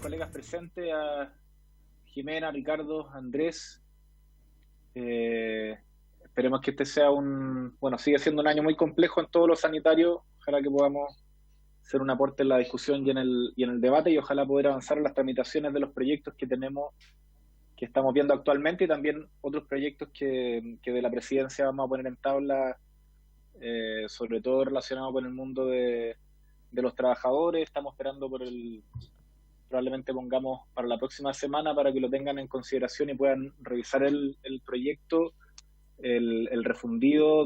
colegas presentes, a Jimena, Ricardo, Andrés. Esperemos que este sea sigue siendo un año muy complejo en todo lo sanitario. Ojalá que podamos hacer un aporte en la discusión y en el debate, y ojalá poder avanzar en las tramitaciones de los proyectos que tenemos, que estamos viendo actualmente, y también otros proyectos que de la presidencia vamos a poner en tabla, sobre todo relacionado con el mundo de los trabajadores. Estamos esperando probablemente pongamos para la próxima semana para que lo tengan en consideración y puedan revisar el proyecto, el refundido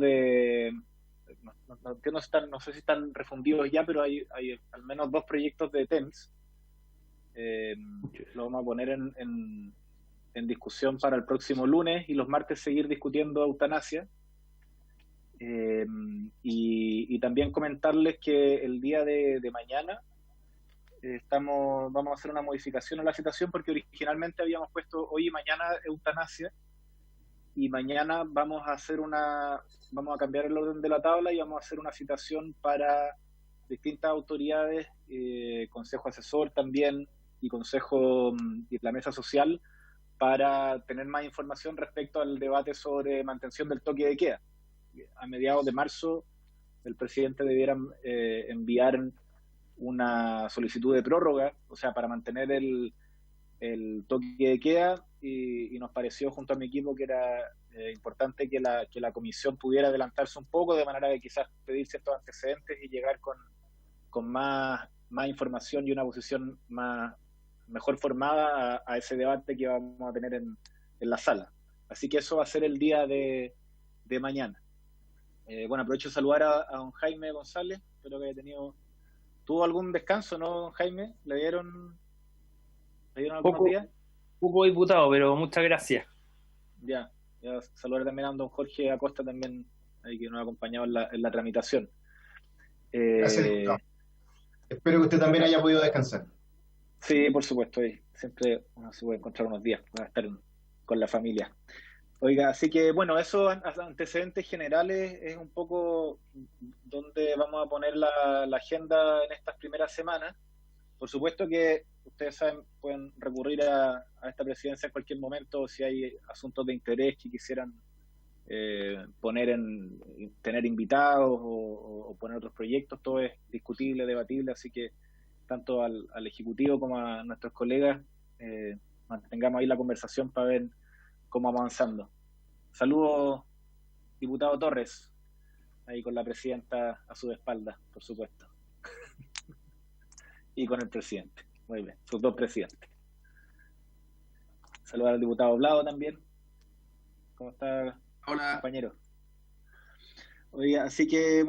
no sé si están refundidos ya, pero hay al menos 2 proyectos de TENS. Lo vamos a poner en discusión para el próximo lunes, y los martes seguir discutiendo eutanasia. Y también comentarles que el día de mañana vamos a hacer una modificación a la citación, porque originalmente habíamos puesto hoy y mañana eutanasia, y mañana vamos a cambiar el orden de la tabla y vamos a hacer una citación para distintas autoridades, consejo asesor también, y consejo y la mesa social, para tener más información respecto al debate sobre mantención del toque de queda. A mediados de marzo el presidente debiera enviar una solicitud de prórroga, o sea, para mantener el toque de queda, y nos pareció junto a mi equipo que era importante que la comisión pudiera adelantarse un poco, de manera de quizás pedir ciertos antecedentes y llegar con más información y una posición mejor formada a ese debate que vamos a tener en la sala. Así que eso va a ser el día de mañana. Aprovecho de saludar a don Jaime González. Espero que haya ¿Tuvo algún descanso, no, don Jaime? ¿Le dieron algunos días? Poco diputado, pero muchas gracias. Ya saludar también a don Jorge Acosta, también ahí, que nos ha acompañado en la tramitación. Gracias, diputado. Espero que usted también haya podido descansar. Sí, por supuesto, siempre uno se puede encontrar unos días para estar con la familia. Oiga, así que esos antecedentes generales es un poco donde vamos a poner la agenda en estas primeras semanas. Por supuesto que ustedes saben, pueden recurrir a esta presidencia en cualquier momento si hay asuntos de interés que quisieran tener invitados o poner otros proyectos. Todo es discutible, debatible, así que tanto al Ejecutivo como a nuestros colegas, mantengamos ahí la conversación para ver cómo avanzando. Saludos, diputado Torres, ahí con la presidenta a su espalda, por supuesto. Y con el presidente. Muy bien, sus 2 presidentes. Saludos al diputado Blado también. ¿Cómo está, hola, compañero? Oiga, así que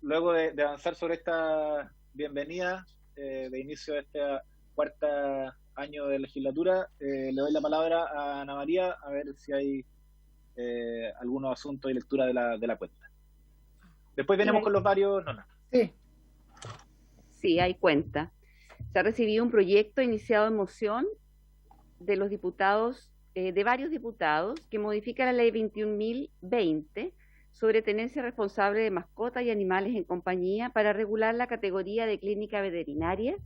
luego de avanzar sobre esta bienvenida de inicio de este 4º año de legislatura, le doy la palabra a Ana María, a ver si hay algunos asuntos y lectura de la cuenta. Después venimos con los varios. Sí, hay cuenta. Se ha recibido un proyecto iniciado en moción de los diputados, de varios diputados, que modifica la ley 21.020 sobre tenencia responsable de mascotas y animales en compañía, para regular la categoría de clínica veterinaria,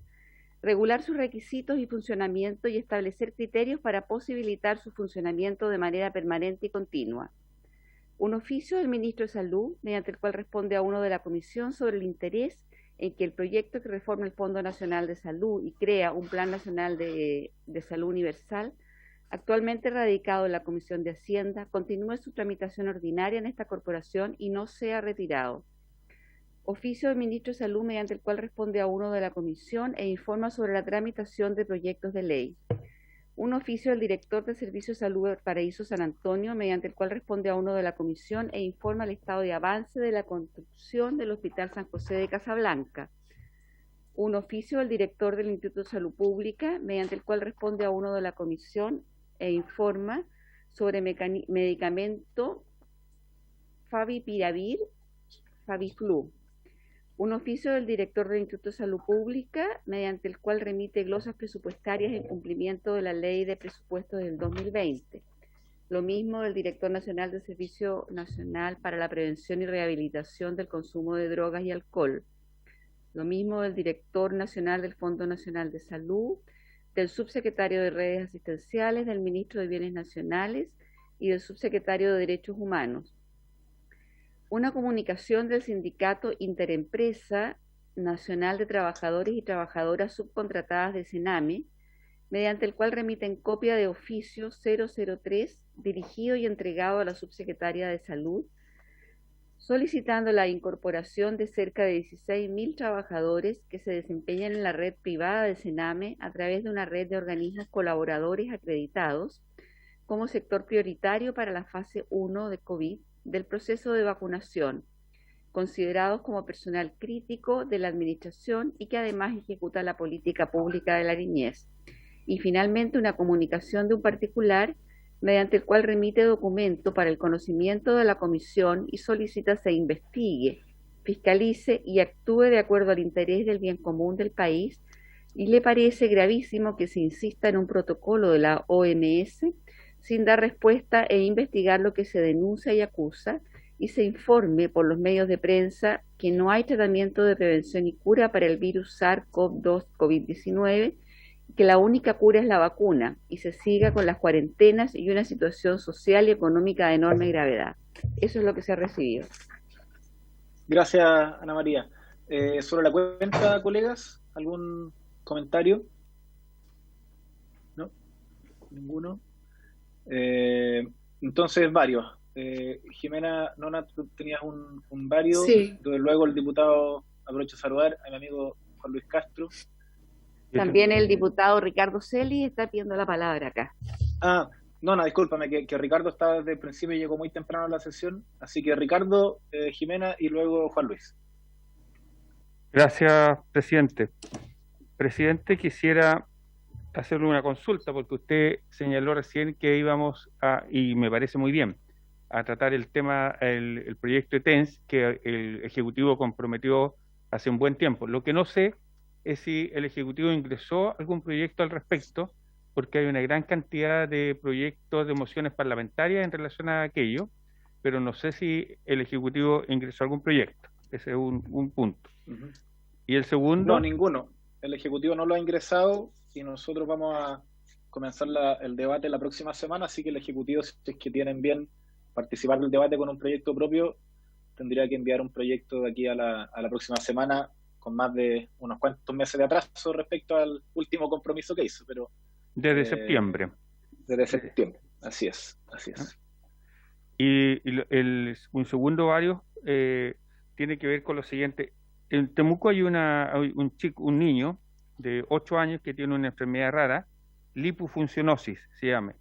regular sus requisitos y funcionamiento, y establecer criterios para posibilitar su funcionamiento de manera permanente y continua. Un oficio del Ministro de Salud, mediante el cual responde a uno de la Comisión sobre el interés en que el proyecto que reforma el Fondo Nacional de Salud y crea un Plan Nacional de Salud Universal, actualmente radicado en la Comisión de Hacienda, continúe su tramitación ordinaria en esta corporación y no sea retirado. Oficio del Ministro de Salud, mediante el cual responde a uno de la Comisión e informa sobre la tramitación de proyectos de ley. Un oficio del Director de Servicio de Salud del Paraíso San Antonio, mediante el cual responde a uno de la Comisión e informa el estado de avance de la construcción del Hospital San José de Casablanca. Un oficio del Director del Instituto de Salud Pública, mediante el cual responde a uno de la Comisión e informa sobre medicamento Favipiravir, Faviflu. Un oficio del Director del Instituto de Salud Pública, mediante el cual remite glosas presupuestarias en cumplimiento de la Ley de Presupuestos del 2020. Lo mismo del Director Nacional del Servicio Nacional para la Prevención y Rehabilitación del Consumo de Drogas y Alcohol. Lo mismo del director nacional del Fondo Nacional de Salud, del subsecretario de Redes Asistenciales, del ministro de Bienes Nacionales y del subsecretario de Derechos Humanos. Una comunicación del Sindicato Interempresa Nacional de Trabajadores y Trabajadoras Subcontratadas de Sename, mediante el cual remiten copia de oficio 003 dirigido y entregado a la subsecretaria de Salud, solicitando la incorporación de cerca de 16.000 trabajadores que se desempeñan en la red privada de Sename a través de una red de organismos colaboradores acreditados como sector prioritario para la fase 1 de COVID del proceso de vacunación, considerados como personal crítico de la administración y que además ejecuta la política pública de la niñez. Y finalmente una comunicación de un particular mediante el cual remite documento para el conocimiento de la comisión y solicita se investigue, fiscalice y actúe de acuerdo al interés del bien común del país, y le parece gravísimo que se insista en un protocolo de la OMS sin dar respuesta e investigar lo que se denuncia y acusa, y se informe por los medios de prensa que no hay tratamiento de prevención y cura para el virus SARS-CoV-2 COVID-19, que la única cura es la vacuna, y se siga con las cuarentenas y una situación social y económica de enorme gravedad. Eso es lo que se ha recibido. Gracias, Ana María. Sobre la cuenta, colegas, ¿algún comentario? ¿No? ¿Ninguno? Entonces, varios. Jimena Nona, tú tenías un varios. Sí. Luego el diputado, aprovecho a saludar al amigo Juan Luis Castro. También el diputado Ricardo Celi está pidiendo la palabra acá. No, discúlpame, que Ricardo estaba desde el principio y llegó muy temprano a la sesión. Así que Ricardo, Jimena y luego Juan Luis. Gracias, presidente. Presidente, quisiera hacerle una consulta porque usted señaló recién que íbamos a, y me parece muy bien, a tratar el tema, el proyecto ETENS que el Ejecutivo comprometió hace un buen tiempo. Lo que no sé es si el Ejecutivo ingresó algún proyecto al respecto, porque hay una gran cantidad de proyectos de mociones parlamentarias en relación a aquello, pero no sé si el Ejecutivo ingresó algún proyecto. Ese es un punto. Uh-huh. Y el segundo... No, ninguno. El Ejecutivo no lo ha ingresado y nosotros vamos a comenzar el debate la próxima semana, así que el Ejecutivo, si es que tienen bien participar del debate con un proyecto propio, tendría que enviar un proyecto de aquí a la próxima semana con más de unos cuantos meses de atraso respecto al último compromiso que hizo, pero... Desde septiembre. Desde septiembre, así es. Y un segundo varios tiene que ver con lo siguiente. En Temuco hay un niño de 8 años que tiene una enfermedad rara, lipofuncionosis se llama,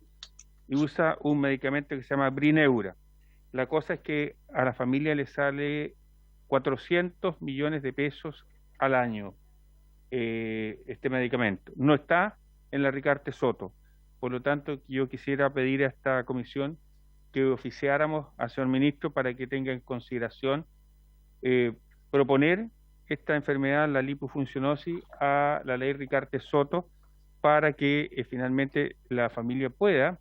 y usa un medicamento que se llama Brineura. La cosa es que a la familia le sale 400 millones de pesos al año este medicamento. No está en la Ricarte Soto. Por lo tanto, yo quisiera pedir a esta comisión que oficiáramos al señor ministro para que tenga en consideración proponer esta enfermedad, la lipofuncionosis, a la ley Ricarte Soto para que finalmente la familia pueda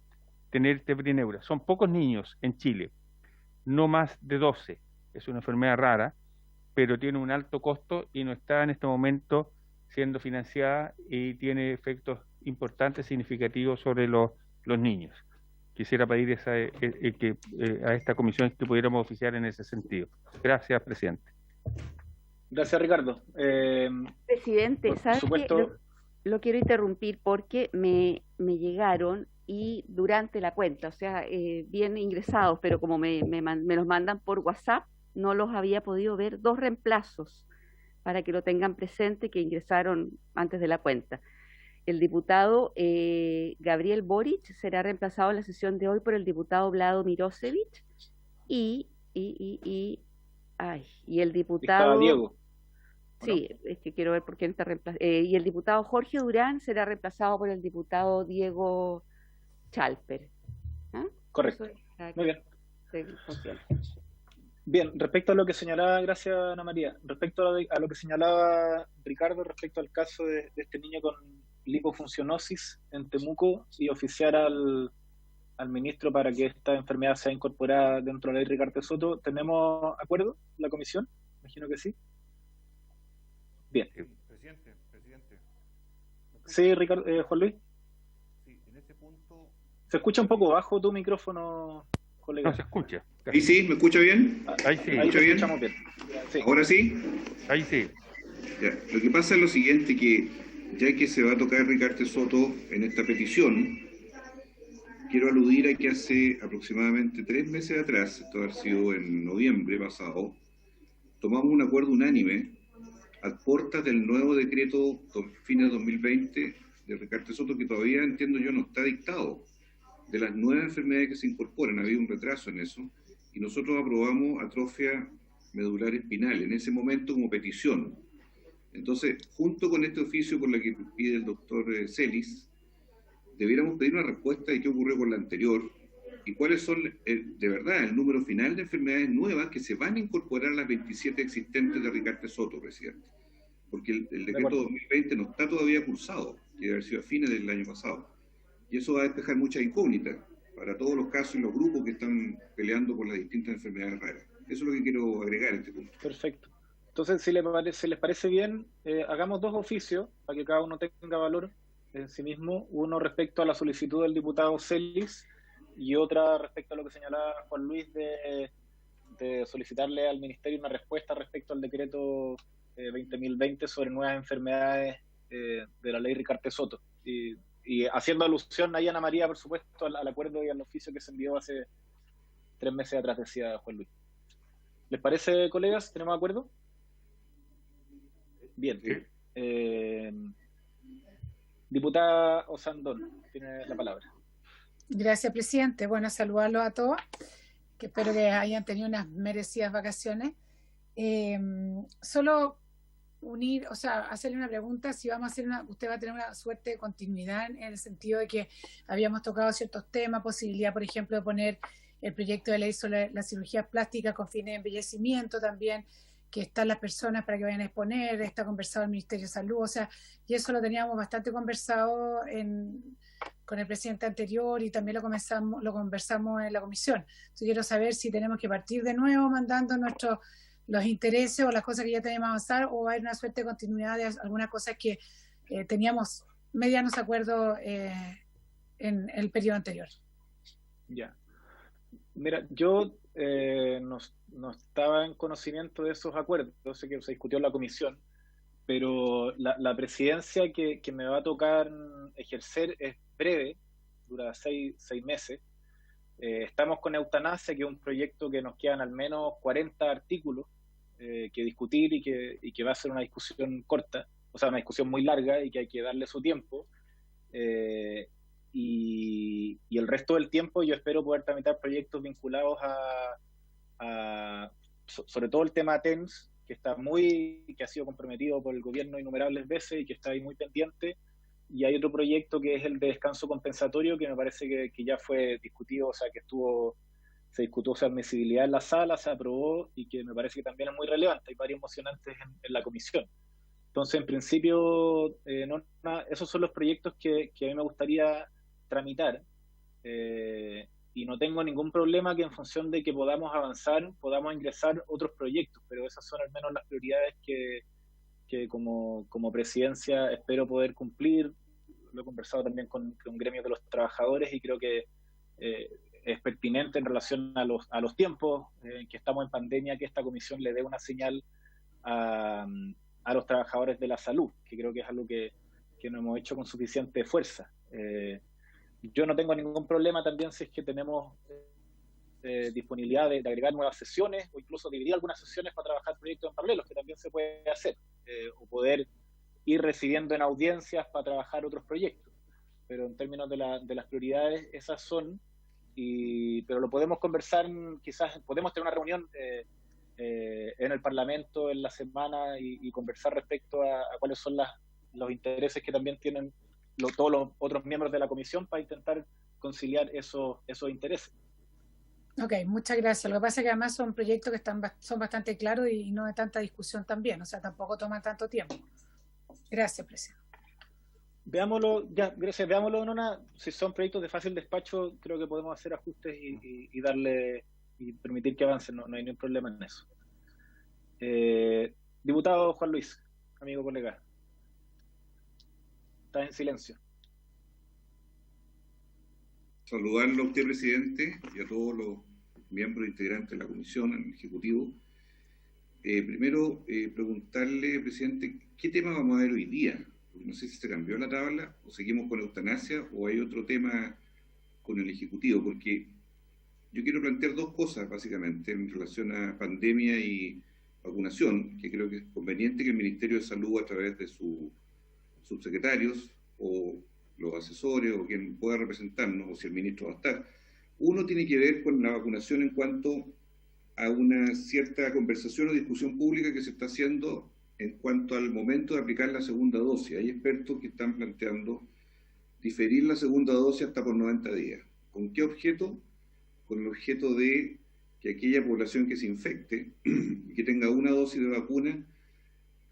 tener este Brineura. Son pocos niños en Chile, no más de 12. Es una enfermedad rara, pero tiene un alto costo y no está en este momento siendo financiada y tiene efectos importantes, significativos sobre los niños. Quisiera pedir a esta comisión que pudiéramos oficiar en ese sentido. Gracias, presidente. Gracias, Ricardo. Presidente, ¿sabes qué? Lo quiero interrumpir porque me llegaron y durante la cuenta, o sea, bien ingresados, pero como me los mandan por WhatsApp, no los había podido ver, 2 reemplazos, para que lo tengan presente, que ingresaron antes de la cuenta. El diputado Gabriel Boric será reemplazado en la sesión de hoy por el diputado Vlado Mirosevic y el diputado... Diego. Sí, es que quiero ver por quién está reemplazado. Y el diputado Jorge Durán será reemplazado por el diputado Diego Chalper. ¿Ah? Correcto. Muy bien. Bien, respecto a lo que señalaba, gracias Ana María, respecto a lo que señalaba Ricardo, respecto al caso de este niño con lipofuncionosis en Temuco y oficiar al ministro para que esta enfermedad sea incorporada dentro de la ley Ricarte Soto, ¿tenemos acuerdo la comisión? Imagino que sí. Bien. Presidente. Sí, Ricardo, Juan Luis. Sí, en ese punto... Se escucha un poco bajo tu micrófono, colega. No se escucha. Sí, ¿me escucha bien? Ahí sí. Ahí te bien? escuchamos bien. Sí. ¿Ahora sí? Ahí sí. Ya. Lo que pasa es lo siguiente, que ya que se va a tocar Ricardo Soto en esta petición, quiero aludir a que hace aproximadamente 3 meses atrás, esto ha sido en noviembre pasado, tomamos un acuerdo unánime a puertas del nuevo decreto fines de 2020 de Ricardo Soto, que todavía, entiendo yo, no está dictado, de las 9 enfermedades que se incorporan. Ha habido un retraso en eso, y nosotros aprobamos atrofia medular espinal en ese momento como petición. Entonces, junto con este oficio por la que pide el doctor Celis, debiéramos pedir una respuesta de qué ocurrió con la anterior y cuáles son, de verdad, el número final de enfermedades nuevas que se van a incorporar a las 27 existentes de Ricardo Soto, presidente. Porque el decreto 2020 no está todavía cursado, debe haber sido a fines del año pasado. Y eso va a despejar muchas incógnitas para todos los casos y los grupos que están peleando por las distintas enfermedades raras. Eso es lo que quiero agregar en este punto. Perfecto. Entonces, si les parece bien, hagamos 2 oficios para que cada uno tenga valor en sí mismo. Uno respecto a la solicitud del diputado Celis y otra respecto a lo que señalaba Juan Luis de solicitarle al Ministerio una respuesta respecto al decreto 20.020 sobre nuevas enfermedades de la ley Ricardo Soto. Y haciendo alusión ahí a Ana María, por supuesto, al acuerdo y al oficio que se envió hace 3 meses atrás, decía Juan Luis. ¿Les parece, colegas? ¿Tenemos acuerdo? Bien. Diputada Osandón, tiene la palabra. Gracias, presidente. Bueno, saludarlos a todos, que espero que hayan tenido unas merecidas vacaciones. Solo unir, o sea, hacerle una pregunta, si vamos a hacer usted va a tener una suerte de continuidad en el sentido de que habíamos tocado ciertos temas, posibilidad, por ejemplo, de poner el proyecto de ley sobre las cirugías plásticas con fines de embellecimiento también, que están las personas para que vayan a exponer, está conversado el Ministerio de Salud, o sea, y eso lo teníamos bastante conversado con el presidente anterior y también lo conversamos en la comisión. Entonces quiero saber si tenemos que partir de nuevo mandando los intereses o las cosas que ya tenemos avanzar, o hay una suerte de continuidad de algunas cosas que teníamos medianos acuerdos en el periodo anterior. Ya. Mira, yo no estaba en conocimiento de esos acuerdos, sé que se discutió en la comisión, pero la presidencia que me va a tocar ejercer es breve, dura 6 meses. Estamos con eutanasia, que es un proyecto que nos quedan al menos 40 artículos que discutir y que va a ser una discusión corta, o sea, una discusión muy larga y que hay que darle su tiempo. Y el resto del tiempo yo espero poder tramitar proyectos vinculados sobre todo el tema TENS, que ha sido comprometido por el gobierno innumerables veces y que está ahí muy pendiente. Y hay otro proyecto que es el de descanso compensatorio, que me parece que ya fue discutido, o sea, se discutió su admisibilidad en la sala, se aprobó y que me parece que también es muy relevante. Hay varios mocionantes en la comisión. Entonces, en principio, esos son los proyectos que a mí me gustaría tramitar. Y no tengo ningún problema que en función de que podamos avanzar, podamos ingresar otros proyectos, pero esas son al menos las prioridades que como presidencia espero poder cumplir. Lo he conversado también con gremios de los trabajadores y creo que es pertinente en relación a los tiempos en que estamos en pandemia, que esta comisión le dé una señal a los trabajadores de la salud, que creo que es algo que no hemos hecho con suficiente fuerza. Yo no tengo ningún problema también si es que tenemos disponibilidad de agregar nuevas sesiones o incluso dividir algunas sesiones para trabajar proyectos en paralelo, que también se puede hacer, o poder ir recibiendo en audiencias para trabajar otros proyectos. Pero en términos de las prioridades, esas son, pero lo podemos conversar, quizás podemos tener una reunión en el Parlamento en la semana y conversar respecto a cuáles son los intereses que también tienen todos los otros miembros de la comisión para intentar conciliar esos intereses. Ok, muchas gracias. Lo que pasa es que además son proyectos que son bastante claros y no de tanta discusión también, o sea, tampoco toman tanto tiempo. Gracias, presidente. Veámoslo, gracias, veámoslo si son proyectos de fácil despacho, creo que podemos hacer ajustes y darle y permitir que avancen, no hay ningún problema en eso. Diputado Juan Luis. amigo colega. Estás en silencio. Saludarlo a usted, presidente, y a todos los miembros integrantes de la comisión, al ejecutivo. Primero, preguntarle, presidente, ¿qué tema vamos a ver hoy día? Porque no sé si se cambió la tabla, o seguimos con eutanasia, o hay otro tema con el ejecutivo, porque yo quiero plantear dos cosas, básicamente, en relación a pandemia y vacunación, que creo que es conveniente que el Ministerio de Salud, a través de sus subsecretarios, o los asesores, o quien pueda representarnos, o si el ministro va a estar. Uno tiene que ver con la vacunación en cuanto a una cierta conversación o discusión pública que se está haciendo en cuanto al momento de aplicar la segunda dosis. Hay expertos que están planteando diferir la segunda dosis hasta por 90 días. ¿Con qué objeto? Con el objeto de que aquella población que se infecte y que tenga una dosis de vacuna,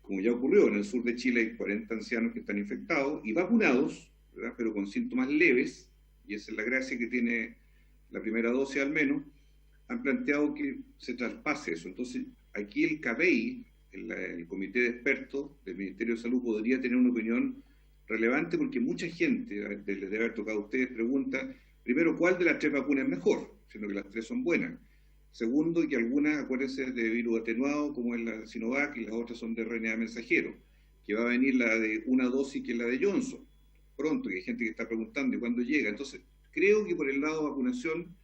como ya ocurrió en el sur de Chile, hay 40 ancianos que están infectados y vacunados, ¿verdad?, pero con síntomas leves, y esa es la gracia que tiene la primera dosis al menos, han planteado que se traspase eso. Entonces, aquí el CABEI, el Comité de Expertos del Ministerio de Salud, podría tener una opinión relevante, porque mucha gente, les debe haber tocado a ustedes, pregunta, primero, ¿cuál de las tres vacunas es mejor? Siendo que las tres son buenas. Segundo, que algunas, acuérdense, de virus atenuado, como es la Sinovac, y las otras son de RNA mensajero, que va a venir la de una dosis, que es la de Johnson, pronto, que hay gente que está preguntando, ¿y cuándo llega? Entonces, creo que por el lado de vacunación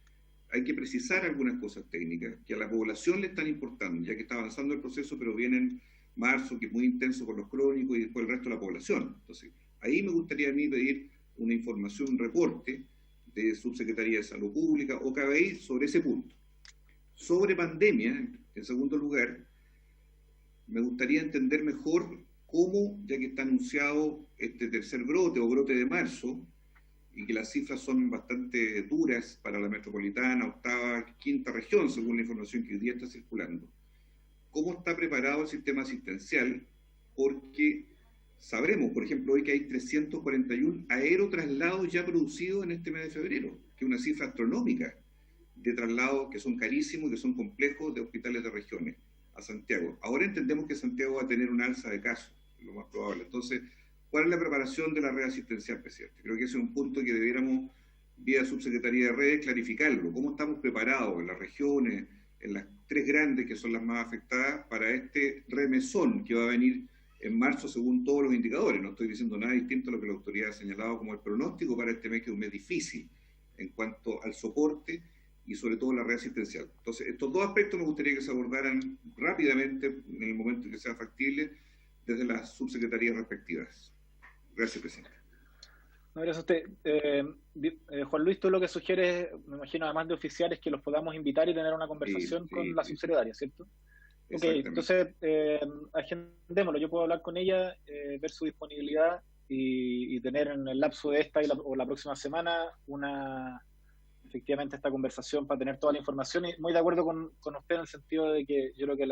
hay que precisar algunas cosas técnicas que a la población le están importando, ya que está avanzando el proceso, pero viene en marzo, que es muy intenso con los crónicos, y después el resto de la población. Entonces, ahí me gustaría a mí pedir una información, un reporte de Subsecretaría de Salud Pública o CABEI sobre ese punto. Sobre pandemia, en segundo lugar, me gustaría entender mejor cómo, ya que está anunciado este tercer brote o brote de marzo, y que las cifras son bastante duras para la metropolitana, octava, quinta región, según la información que hoy día está circulando, ¿cómo está preparado el sistema asistencial? Porque sabremos, por ejemplo, hoy que hay 341 aerotraslados ya producidos en este mes de febrero, que es una cifra astronómica de traslados que son carísimos y que son complejos, de hospitales de regiones a Santiago. Ahora entendemos que Santiago va a tener un alza de casos, lo más probable. Entonces, ¿cuál es la preparación de la red asistencial, presidente? Creo que ese es un punto que debiéramos, vía Subsecretaría de Redes, clarificarlo. ¿Cómo estamos preparados en las regiones, en las tres grandes que son las más afectadas, para este remesón que va a venir en marzo según todos los indicadores? No estoy diciendo nada distinto a lo que la autoridad ha señalado como el pronóstico para este mes, que es un mes difícil en cuanto al soporte y sobre todo la red asistencial. Entonces, estos dos aspectos me gustaría que se abordaran rápidamente en el momento en que sea factible desde las subsecretarías respectivas. Gracias, presidente. No, gracias a usted. Juan Luis, tú lo que sugieres, me imagino, además de oficiales, que los podamos invitar y tener una conversación con la subsecretaria, ¿cierto? Ok, entonces agendémoslo. Yo puedo hablar con ella, ver su disponibilidad y tener en el lapso de esta o la próxima semana efectivamente esta conversación para tener toda la información. Y muy de acuerdo con usted en el sentido de que yo creo que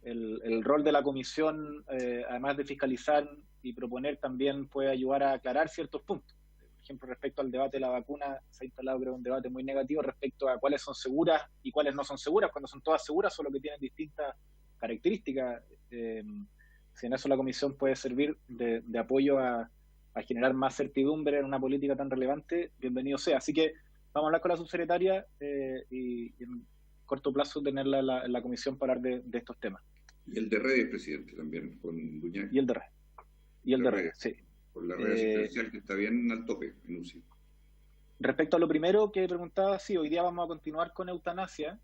el rol de la comisión, además de fiscalizar y proponer, también puede ayudar a aclarar ciertos puntos. Por ejemplo, respecto al debate de la vacuna, se ha instalado, creo, un debate muy negativo respecto a cuáles son seguras y cuáles no son seguras, cuando son todas seguras, solo que tienen distintas características. Si en eso la comisión puede servir de apoyo a generar más certidumbre en una política tan relevante, bienvenido sea. Así que vamos a hablar con la subsecretaria y en corto plazo tenerla en la comisión para hablar de estos temas. Y el de redes, presidente, también, con Duñac. Y el de redes. Y el de redes, sí. Por la red asistencial, que está bien al tope en UCI. Respecto a lo primero que preguntaba, sí, hoy día vamos a continuar con eutanasia.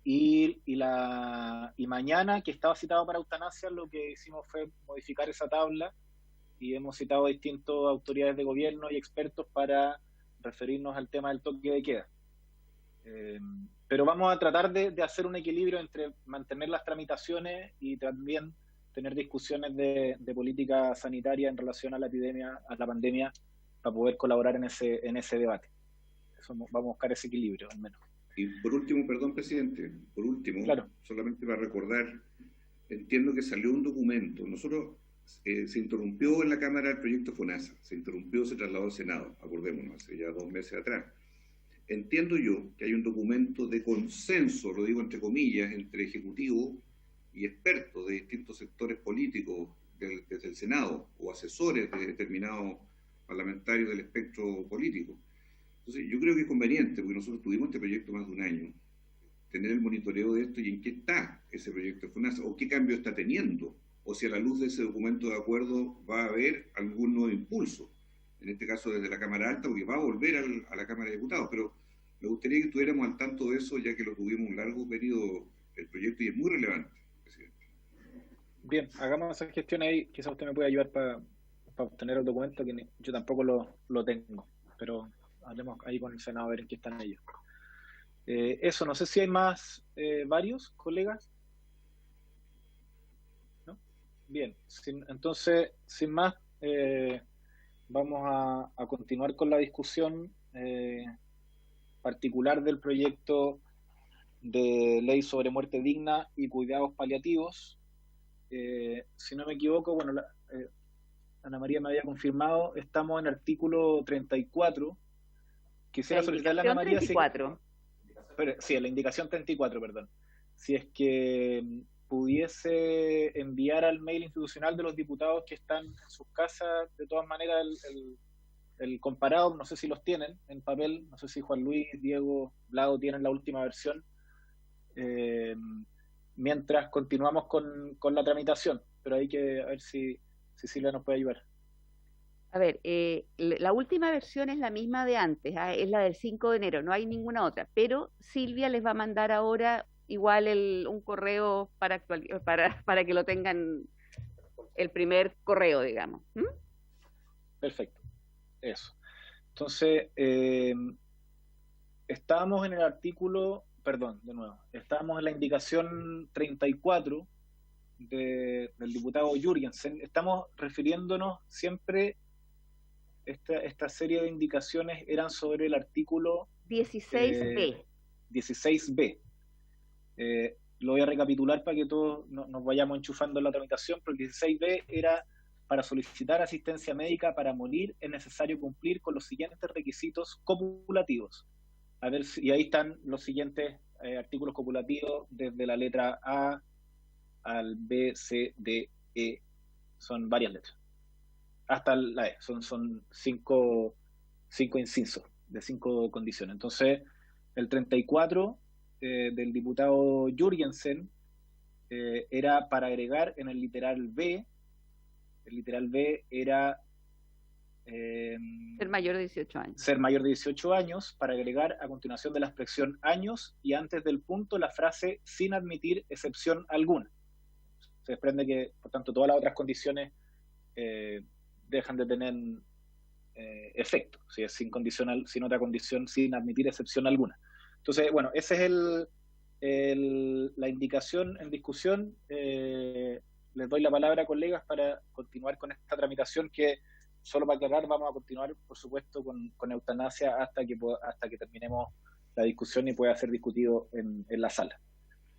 Y mañana, que estaba citado para eutanasia, lo que hicimos fue modificar esa tabla y hemos citado a distintas autoridades de gobierno y expertos para referirnos al tema del toque de queda. Pero vamos a tratar de hacer un equilibrio entre mantener las tramitaciones y también tener discusiones de política sanitaria en relación a la epidemia, a la pandemia, para poder colaborar en ese debate. Eso, vamos a buscar ese equilibrio, al menos. Y por último, perdón, presidente, por último, claro, solamente para recordar, entiendo que salió un documento. Nosotros se interrumpió en la Cámara el proyecto FONASA, se trasladó al Senado, acordémonos, hace ya 2 meses atrás. Entiendo yo que hay un documento de consenso, lo digo entre comillas, entre Ejecutivo y expertos de distintos sectores políticos desde el Senado o asesores de determinados parlamentarios del espectro político. Entonces, yo creo que es conveniente, porque nosotros tuvimos este proyecto más de un año, tener el monitoreo de esto y en qué está ese proyecto de FONASA o qué cambio está teniendo, o si a la luz de ese documento de acuerdo va a haber algún nuevo impulso, en este caso desde la Cámara Alta, porque va a volver a la Cámara de Diputados, pero me gustaría que estuviéramos al tanto de eso, ya que lo tuvimos un largo periodo el proyecto y es muy relevante, presidente. Bien, hagamos esa gestión ahí, quizás usted me pueda ayudar para obtener el documento, que yo tampoco lo tengo, pero hablemos ahí con el Senado a ver en qué están ellos. Eso, no sé si hay más varios colegas. ¿No? Bien, entonces, sin más, vamos a continuar con la discusión particular del proyecto de ley sobre muerte digna y cuidados paliativos. Si no me equivoco, bueno, Ana María me había confirmado, estamos en el artículo 34. Quisiera solicitarle a Ana María... 34. Sí, la indicación 34, perdón. Si es que pudiese enviar al mail institucional de los diputados que están en sus casas, de todas maneras, el comparado, no sé si los tienen en papel, no sé si Juan Luis, Diego, Vlado tienen la última versión, mientras continuamos con la tramitación, pero hay que ver si Silvia nos puede ayudar. A ver, la última versión es la misma de antes, es la del 5 de enero, no hay ninguna otra, pero Silvia les va a mandar ahora igual un correo para que lo tengan, el primer correo, digamos. Perfecto, eso. Entonces, estábamos en el artículo, perdón, de nuevo, estábamos en la indicación 34 del diputado Jürgensen. Estamos refiriéndonos siempre... Esta serie de indicaciones eran sobre el artículo 16B. 16B. Lo voy a recapitular para que todos nos vayamos enchufando en la tramitación, pero el 16B era: para solicitar asistencia médica para morir es necesario cumplir con los siguientes requisitos copulativos. A ver, y ahí están los siguientes artículos copulativos, desde la letra A al B, C, D, E, son varias letras. Hasta la E, son cinco incisos de 5 condiciones. Entonces, el 34 del diputado Jürgensen era para agregar en el literal B. El literal B era ser mayor de 18 años. Ser mayor de 18 años, para agregar a continuación de la expresión años y antes del punto la frase sin admitir excepción alguna. Se desprende que, por tanto, todas las otras condiciones dejan de tener efecto, si es sin condicional, sin otra condición, sin admitir excepción alguna. Entonces, bueno, esa es la indicación en discusión. Les doy la palabra, colegas, para continuar con esta tramitación que, solo para aclarar, vamos a continuar, por supuesto, con eutanasia hasta que terminemos la discusión y pueda ser discutido en la sala.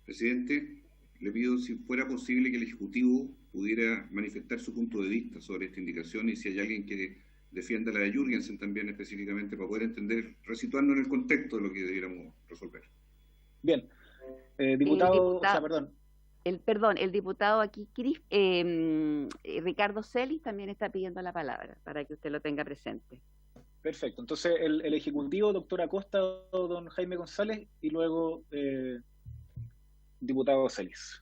Presidente, le pido si fuera posible que el Ejecutivo pudiera manifestar su punto de vista sobre esta indicación y si hay alguien que defienda la de Jürgensen también específicamente para poder entender, resituarnos en el contexto de lo que debiéramos resolver. Bien. Diputado, el diputado aquí, Ricardo Celis, también está pidiendo la palabra para que usted lo tenga presente. Perfecto. Entonces, el Ejecutivo, doctor Acosta, don Jaime González, y luego diputado Celis.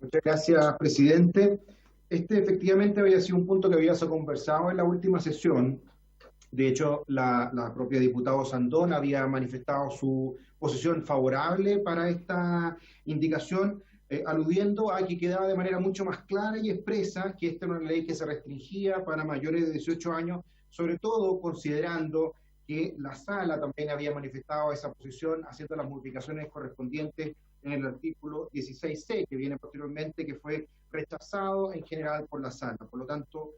Muchas gracias, presidente. Efectivamente había sido un punto que habíamos conversado en la última sesión. De hecho, la propia diputada Sandón había manifestado su posición favorable para esta indicación, aludiendo a que quedaba de manera mucho más clara y expresa que esta era una ley que se restringía para mayores de 18 años, sobre todo considerando que la sala también había manifestado esa posición, haciendo las modificaciones correspondientes en el artículo 16C, que viene posteriormente, que fue rechazado en general por la sala. Por lo tanto,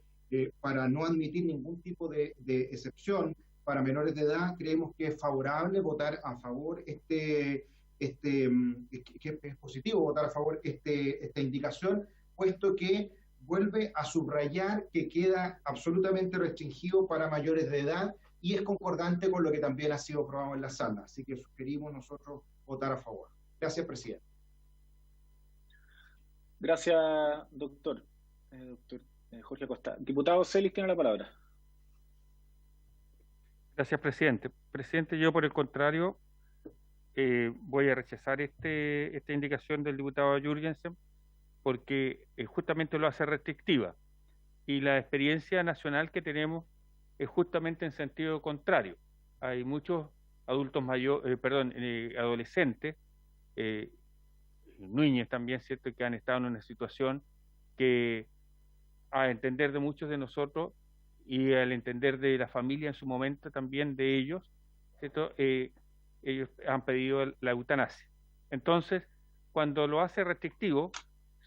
para no admitir ningún tipo de excepción para menores de edad, creemos que es favorable votar a favor que es positivo votar a favor esta indicación, puesto que vuelve a subrayar que queda absolutamente restringido para mayores de edad y es concordante con lo que también ha sido aprobado en la sala. Así que sugerimos nosotros votar a favor. Gracias, presidente. Gracias, doctor. Doctor Jorge Acosta. Diputado Celis tiene la palabra. Gracias, presidente. Presidente, yo por el contrario voy a rechazar esta indicación del diputado Jürgensen porque justamente lo hace restrictiva y la experiencia nacional que tenemos es justamente en sentido contrario. Hay muchos adultos adolescentes, niños también, ¿cierto?, que han estado en una situación que, a entender de muchos de nosotros y al entender de la familia en su momento también de ellos, ¿cierto?, ellos han pedido la eutanasia. Entonces, cuando lo hace restrictivo,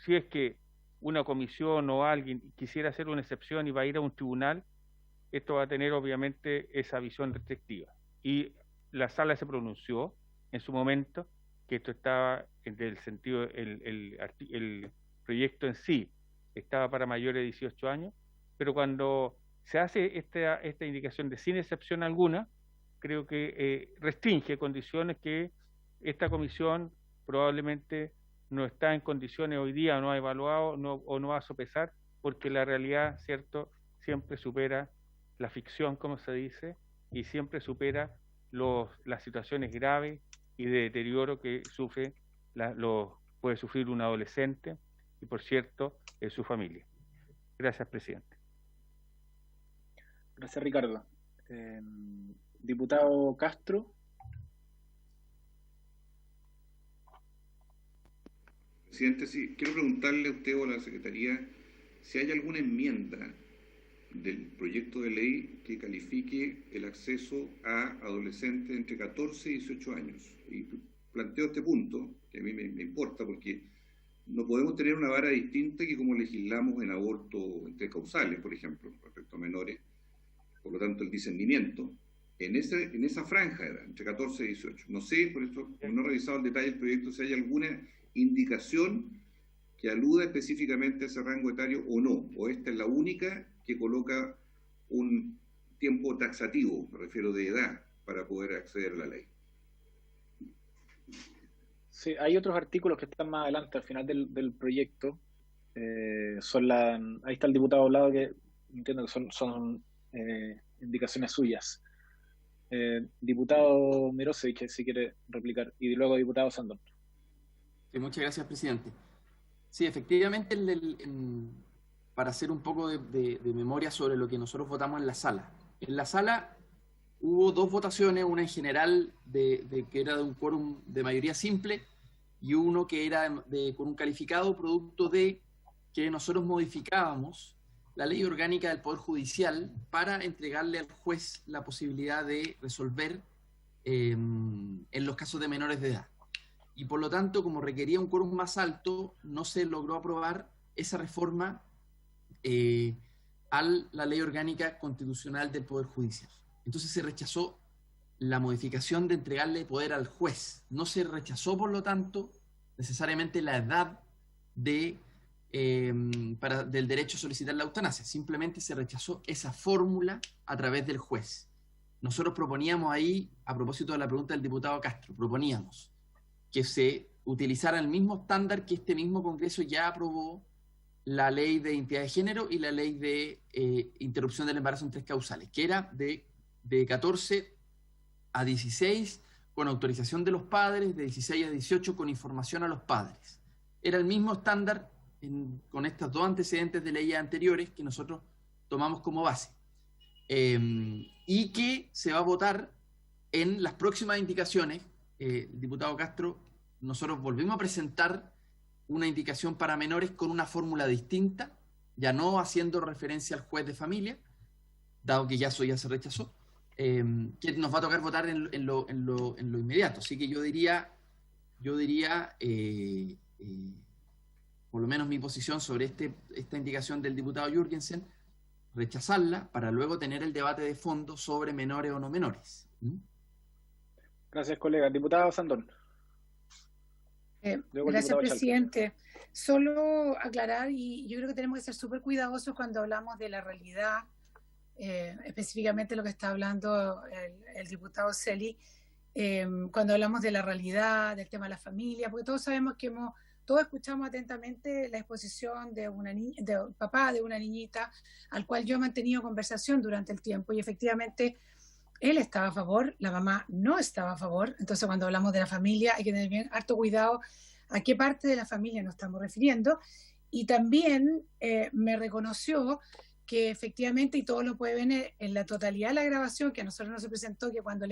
si es que una comisión o alguien quisiera hacer una excepción y va a ir a un tribunal, esto va a tener obviamente esa visión restrictiva. Y la sala se pronunció en su momento que esto estaba en el sentido, el proyecto en sí estaba para mayores de 18 años, pero cuando se hace esta indicación de sin excepción alguna, creo que restringe condiciones que esta comisión probablemente no está en condiciones hoy día, no ha evaluado o no va a sopesar, porque la realidad, ¿cierto?, siempre supera la ficción, como se dice, y siempre supera las situaciones graves y de deterioro que puede sufrir un adolescente y, por cierto, su familia. Gracias, presidente. Gracias, Ricardo. Diputado Castro. Presidente, sí, quiero preguntarle a usted o a la Secretaría si hay alguna enmienda del proyecto de ley que califique el acceso a adolescentes entre 14 y 18 años. Y planteo este punto, que a mí me importa, porque no podemos tener una vara distinta que como legislamos en aborto entre causales, por ejemplo, respecto a menores. Por lo tanto, el discernimiento en esa franja era entre 14 y 18. No sé, por eso no he revisado el detalle del proyecto, si hay alguna indicación que aluda específicamente a ese rango etario o no, o esta es la única que coloca un tiempo taxativo, me refiero de edad, para poder acceder a la ley. Sí, hay otros artículos que están más adelante, al final del proyecto. Ahí está el diputado Lado, que entiendo que son indicaciones suyas. Diputado Mirosevich, si quiere replicar, y luego diputado Sandón. Sí, muchas gracias, presidente. Sí, efectivamente, para hacer un poco de memoria sobre lo que nosotros votamos en la sala. En la sala hubo dos votaciones, una en general que era de un quórum de mayoría simple y uno que era con un calificado producto de que nosotros modificábamos la ley orgánica del Poder Judicial para entregarle al juez la posibilidad de resolver en los casos de menores de edad. Y por lo tanto, como requería un quórum más alto, no se logró aprobar esa reforma a la ley orgánica constitucional del Poder Judicial. Entonces se rechazó la modificación de entregarle poder al juez. No se rechazó, por lo tanto, necesariamente la edad del derecho a solicitar la eutanasia. Simplemente se rechazó esa fórmula a través del juez. Nosotros proponíamos ahí, a propósito de la pregunta del diputado Castro, proponíamos que se utilizara el mismo estándar que este mismo Congreso ya aprobó la ley de identidad de género y la ley de interrupción del embarazo en 3 causales, que era de 14 a 16 con autorización de los padres, de 16 a 18 con información a los padres. Era el mismo estándar con estos dos antecedentes de leyes anteriores que nosotros tomamos como base. Y que se va a votar en las próximas indicaciones. Diputado Castro, nosotros volvimos a presentar una indicación para menores con una fórmula distinta, ya no haciendo referencia al juez de familia, dado que ya eso ya se rechazó, que nos va a tocar votar en lo inmediato. Así que yo diría por lo menos mi posición sobre esta indicación del diputado Jürgensen, rechazarla para luego tener el debate de fondo sobre menores o no menores. Gracias, colega. Diputado Sandón. Gracias, presidente. Solo aclarar, y yo creo que tenemos que ser súper cuidadosos cuando hablamos de la realidad, específicamente lo que está hablando el diputado Celis, cuando hablamos de la realidad, del tema de la familia, porque todos sabemos que hemos todos escuchamos atentamente la exposición de del papá de una niñita, al cual yo he mantenido conversación durante el tiempo, y efectivamente él estaba a favor, la mamá no estaba a favor. Entonces, cuando hablamos de la familia, hay que tener bien harto cuidado a qué parte de la familia nos estamos refiriendo. Y también me reconoció que efectivamente, y todo lo puede ver en la totalidad de la grabación, que a nosotros nos se presentó, que cuando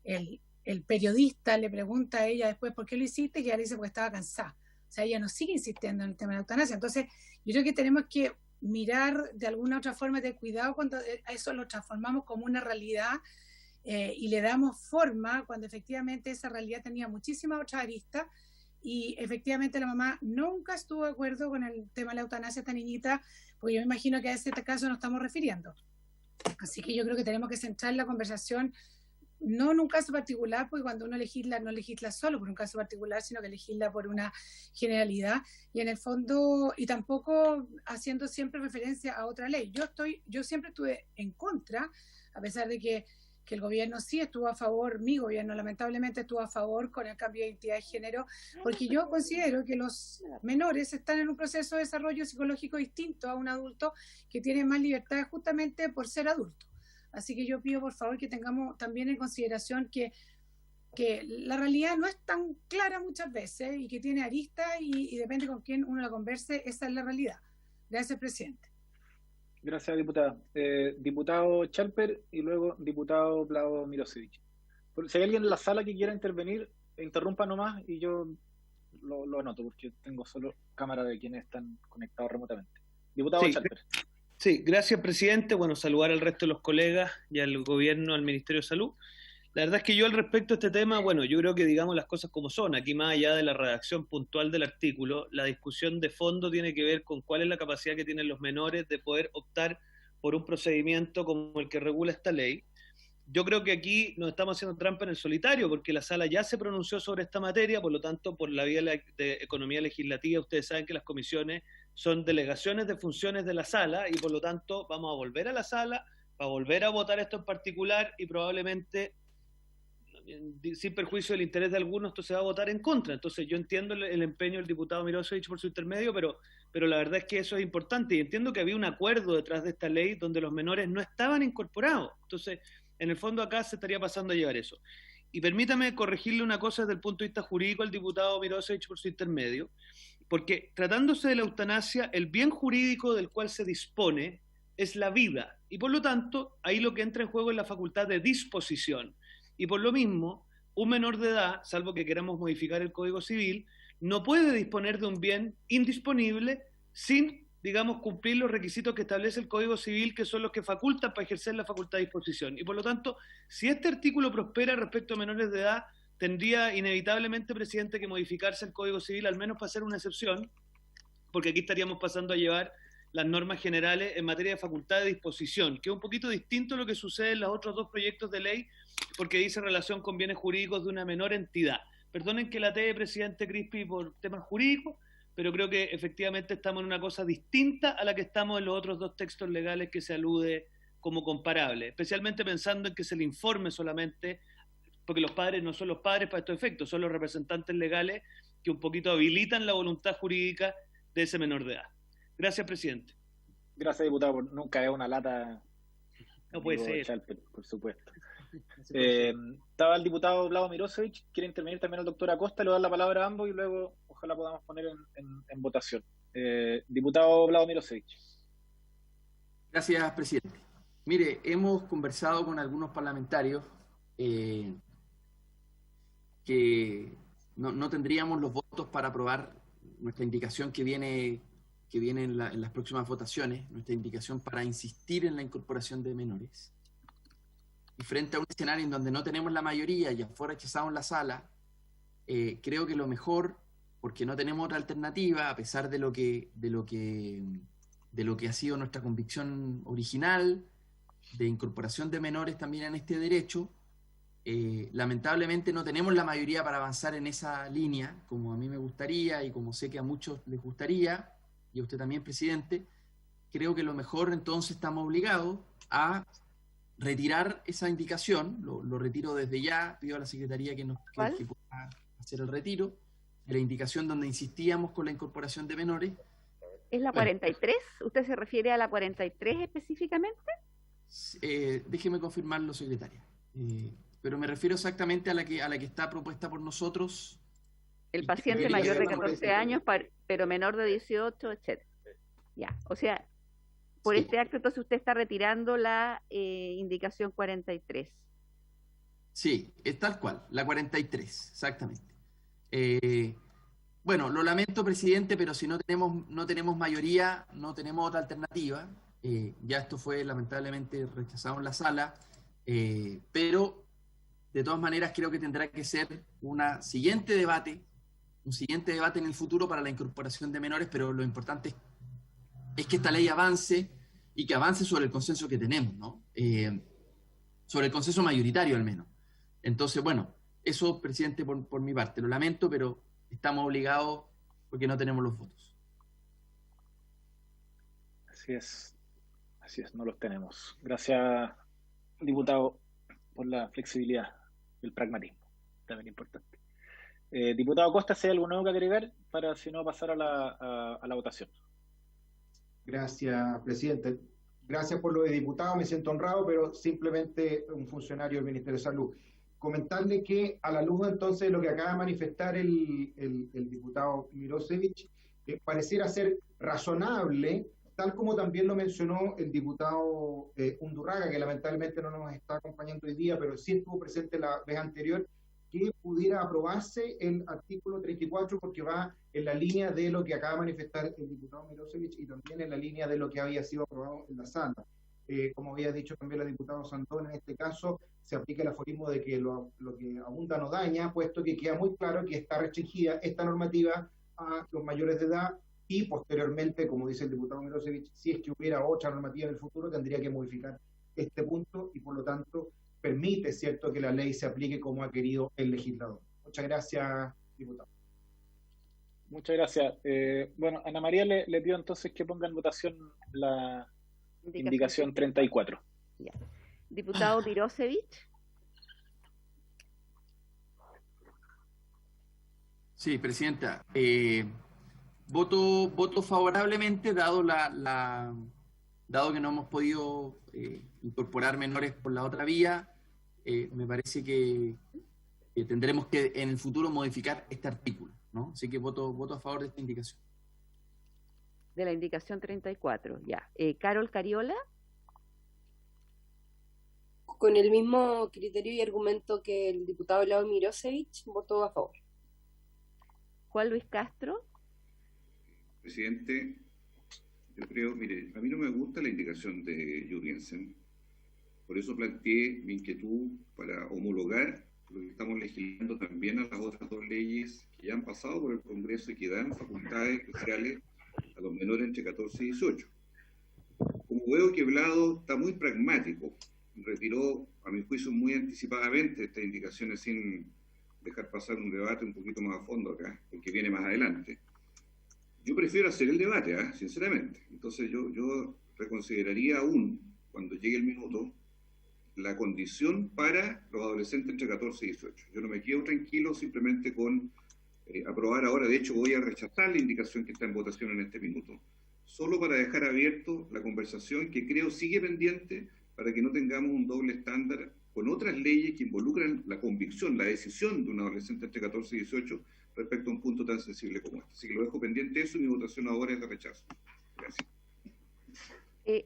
el periodista le pregunta a ella después ¿por qué lo hiciste? Que ella le dice porque estaba cansada. O sea, ella no sigue insistiendo en el tema de la eutanasia. Entonces, yo creo que tenemos que mirar de alguna otra forma de cuidado cuando a eso lo transformamos como una realidad y le damos forma cuando efectivamente esa realidad tenía muchísimas otras aristas, y efectivamente la mamá nunca estuvo de acuerdo con el tema de la eutanasia de esta niñita, porque yo me imagino que a ese caso nos estamos refiriendo. Así que yo creo que tenemos que centrar la conversación no en un caso particular, porque cuando uno legisla, no legisla solo por un caso particular, sino que legisla por una generalidad, y en el fondo, y tampoco haciendo siempre referencia a otra ley. Yo siempre estuve en contra, a pesar de que el gobierno sí estuvo a favor, mi gobierno lamentablemente estuvo a favor con el cambio de identidad de género, porque yo considero que los menores están en un proceso de desarrollo psicológico distinto a un adulto que tiene más libertad justamente por ser adulto. Así que yo pido por favor que tengamos también en consideración que la realidad no es tan clara muchas veces y que tiene aristas y depende con quién uno la converse, esa es la realidad. Gracias, presidente. Gracias, diputada. Diputado Chalper y luego diputado Vlado Mirosevic. Si hay alguien en la sala que quiera intervenir, interrumpa nomás y yo lo anoto, porque tengo solo cámara de quienes están conectados remotamente. Diputado Chalper. Sí, gracias, presidente. Bueno, saludar al resto de los colegas y al gobierno, al Ministerio de Salud. La verdad es que yo al respecto de este tema, bueno, yo creo que digamos las cosas como son. Aquí, más allá de la redacción puntual del artículo, la discusión de fondo tiene que ver con cuál es la capacidad que tienen los menores de poder optar por un procedimiento como el que regula esta ley. Yo creo que aquí nos estamos haciendo trampa en el solitario, porque la sala ya se pronunció sobre esta materia, por lo tanto, por la vía de economía legislativa, ustedes saben que las comisiones son delegaciones de funciones de la sala, y por lo tanto vamos a volver a la sala, para volver a votar esto en particular, y probablemente, sin perjuicio del interés de algunos, esto se va a votar en contra. Entonces yo entiendo el empeño del diputado Mirosevic por su intermedio, pero la verdad es que eso es importante, y entiendo que había un acuerdo detrás de esta ley donde los menores no estaban incorporados. Entonces, en el fondo acá se estaría pasando a llevar eso. Y permítame corregirle una cosa desde el punto de vista jurídico al diputado Mirosevic por su intermedio, porque tratándose de la eutanasia, el bien jurídico del cual se dispone es la vida, y por lo tanto, ahí lo que entra en juego es la facultad de disposición. Y por lo mismo, un menor de edad, salvo que queramos modificar el Código Civil, no puede disponer de un bien indisponible sin, digamos, cumplir los requisitos que establece el Código Civil, que son los que facultan para ejercer la facultad de disposición. Y por lo tanto, si este artículo prospera respecto a menores de edad, tendría inevitablemente, presidente, que modificarse el Código Civil, al menos para hacer una excepción, porque aquí estaríamos pasando a llevar las normas generales en materia de facultad de disposición, que es un poquito distinto a lo que sucede en los otros dos proyectos de ley, porque dice relación con bienes jurídicos de una menor entidad. Perdonen que la presidente Crispi, por temas jurídicos, pero creo que efectivamente estamos en una cosa distinta a la que estamos en los otros dos textos legales que se alude como comparable, especialmente pensando en que se le informe solamente, porque los padres no son los padres para estos efectos, son los representantes legales que un poquito habilitan la voluntad jurídica de ese menor de edad. Gracias, presidente. Gracias, diputado, por nunca es una lata. No puede ser. Chalper, por supuesto. Estaba el diputado Vlado Mirosevic, quiere intervenir también el doctor Acosta, le voy a dar la palabra a ambos y luego ojalá podamos poner en votación. Diputado Vlado Mirosevic. Gracias, presidente. Mire, hemos conversado con algunos parlamentarios que no tendríamos los votos para aprobar nuestra indicación que viene en las próximas votaciones, nuestra indicación para insistir en la incorporación de menores. Y frente a un escenario en donde no tenemos la mayoría y fue rechazado en la sala, creo que lo mejor, porque no tenemos otra alternativa, a pesar de lo que ha sido nuestra convicción original de incorporación de menores también en este derecho, lamentablemente no tenemos la mayoría para avanzar en esa línea, como a mí me gustaría y como sé que a muchos les gustaría, y a usted también, presidente. Creo que lo mejor, entonces, estamos obligados a retirar esa indicación. Lo retiro desde ya, pido a la Secretaría que pueda hacer el retiro. la indicación donde insistíamos con la incorporación de menores. ¿Es la 43? ¿Usted se refiere a la 43 específicamente? Déjeme confirmarlo, secretaria. Pero me refiero exactamente a la que está propuesta por nosotros. El paciente mayor de 14 años, pero menor de 18, etc. Ya, o sea, por este acto entonces usted está retirando la indicación 43. Sí, es tal cual, la 43, exactamente. Bueno, lo lamento, presidente, pero si no tenemos mayoría, no tenemos otra alternativa. Ya esto fue lamentablemente rechazado en la sala, pero de todas maneras creo que tendrá que ser un siguiente debate en el futuro para la incorporación de menores, pero lo importante es que esta ley avance y que avance sobre el consenso que tenemos, ¿no? Sobre el consenso mayoritario al menos. Entonces, bueno, eso, presidente, por mi parte, lo lamento, pero estamos obligados porque no tenemos los votos. Así es, no los tenemos. Gracias, diputado, por la flexibilidad y el pragmatismo, también importante. Diputado Costa, ¿hay algo nuevo que agregar para, si no, pasar a la votación? Gracias, presidente. Gracias por lo de diputado, me siento honrado, pero simplemente un funcionario del Ministerio de Salud. Comentarle que a la luz entonces de lo que acaba de manifestar el diputado Mirosevich, pareciera ser razonable, tal como también lo mencionó el diputado Undurraga, que lamentablemente no nos está acompañando hoy día, pero sí estuvo presente la vez anterior, que pudiera aprobarse el artículo 34 porque va en la línea de lo que acaba de manifestar el diputado Mirosevich y también en la línea de lo que había sido aprobado en la sala. Como había dicho también la diputada Santón, en este caso se aplica el aforismo de que lo que abunda no daña, puesto que queda muy claro que está restringida esta normativa a los mayores de edad y posteriormente, como dice el diputado Mirosevich, si es que hubiera otra normativa en el futuro, tendría que modificar este punto y por lo tanto permite, ¿cierto?, que la ley se aplique como ha querido el legislador. Muchas gracias, diputado. Muchas gracias. Bueno, Ana María le pido entonces que ponga en votación la indicación 34. Ya. Diputado Mirosevich. Sí, presidenta. Voto favorablemente, dado que no hemos podido incorporar menores por la otra vía. Me parece que tendremos que en el futuro modificar este artículo, ¿no? Así que voto a favor de esta indicación. De la indicación 34, ya. Carol Cariola. Con el mismo criterio y argumento que el diputado Leo Mirosevich, voto a favor. Juan Luis Castro. Presidente, yo creo, mire, a mí no me gusta la indicación de Jurgensen, por eso planteé mi inquietud para homologar lo que estamos legislando también a las otras dos leyes que ya han pasado por el Congreso y que dan facultades especiales a los menores entre 14 y 18. Como veo que Vlado está muy pragmático, retiró, a mi juicio, muy anticipadamente estas indicaciones sin dejar pasar un debate un poquito más a fondo acá, porque viene más adelante. Yo prefiero hacer el debate, sinceramente. Entonces yo reconsideraría aún, cuando llegue el minuto, la condición para los adolescentes entre 14 y 18. Yo no me quedo tranquilo simplemente con aprobar ahora. De hecho, voy a rechazar la indicación que está en votación en este minuto, solo para dejar abierto la conversación que creo sigue pendiente para que no tengamos un doble estándar con otras leyes que involucran la convicción, la decisión de un adolescente entre 14 y 18 respecto a un punto tan sensible como este. Así que lo dejo pendiente eso y mi votación ahora es de rechazo. Gracias.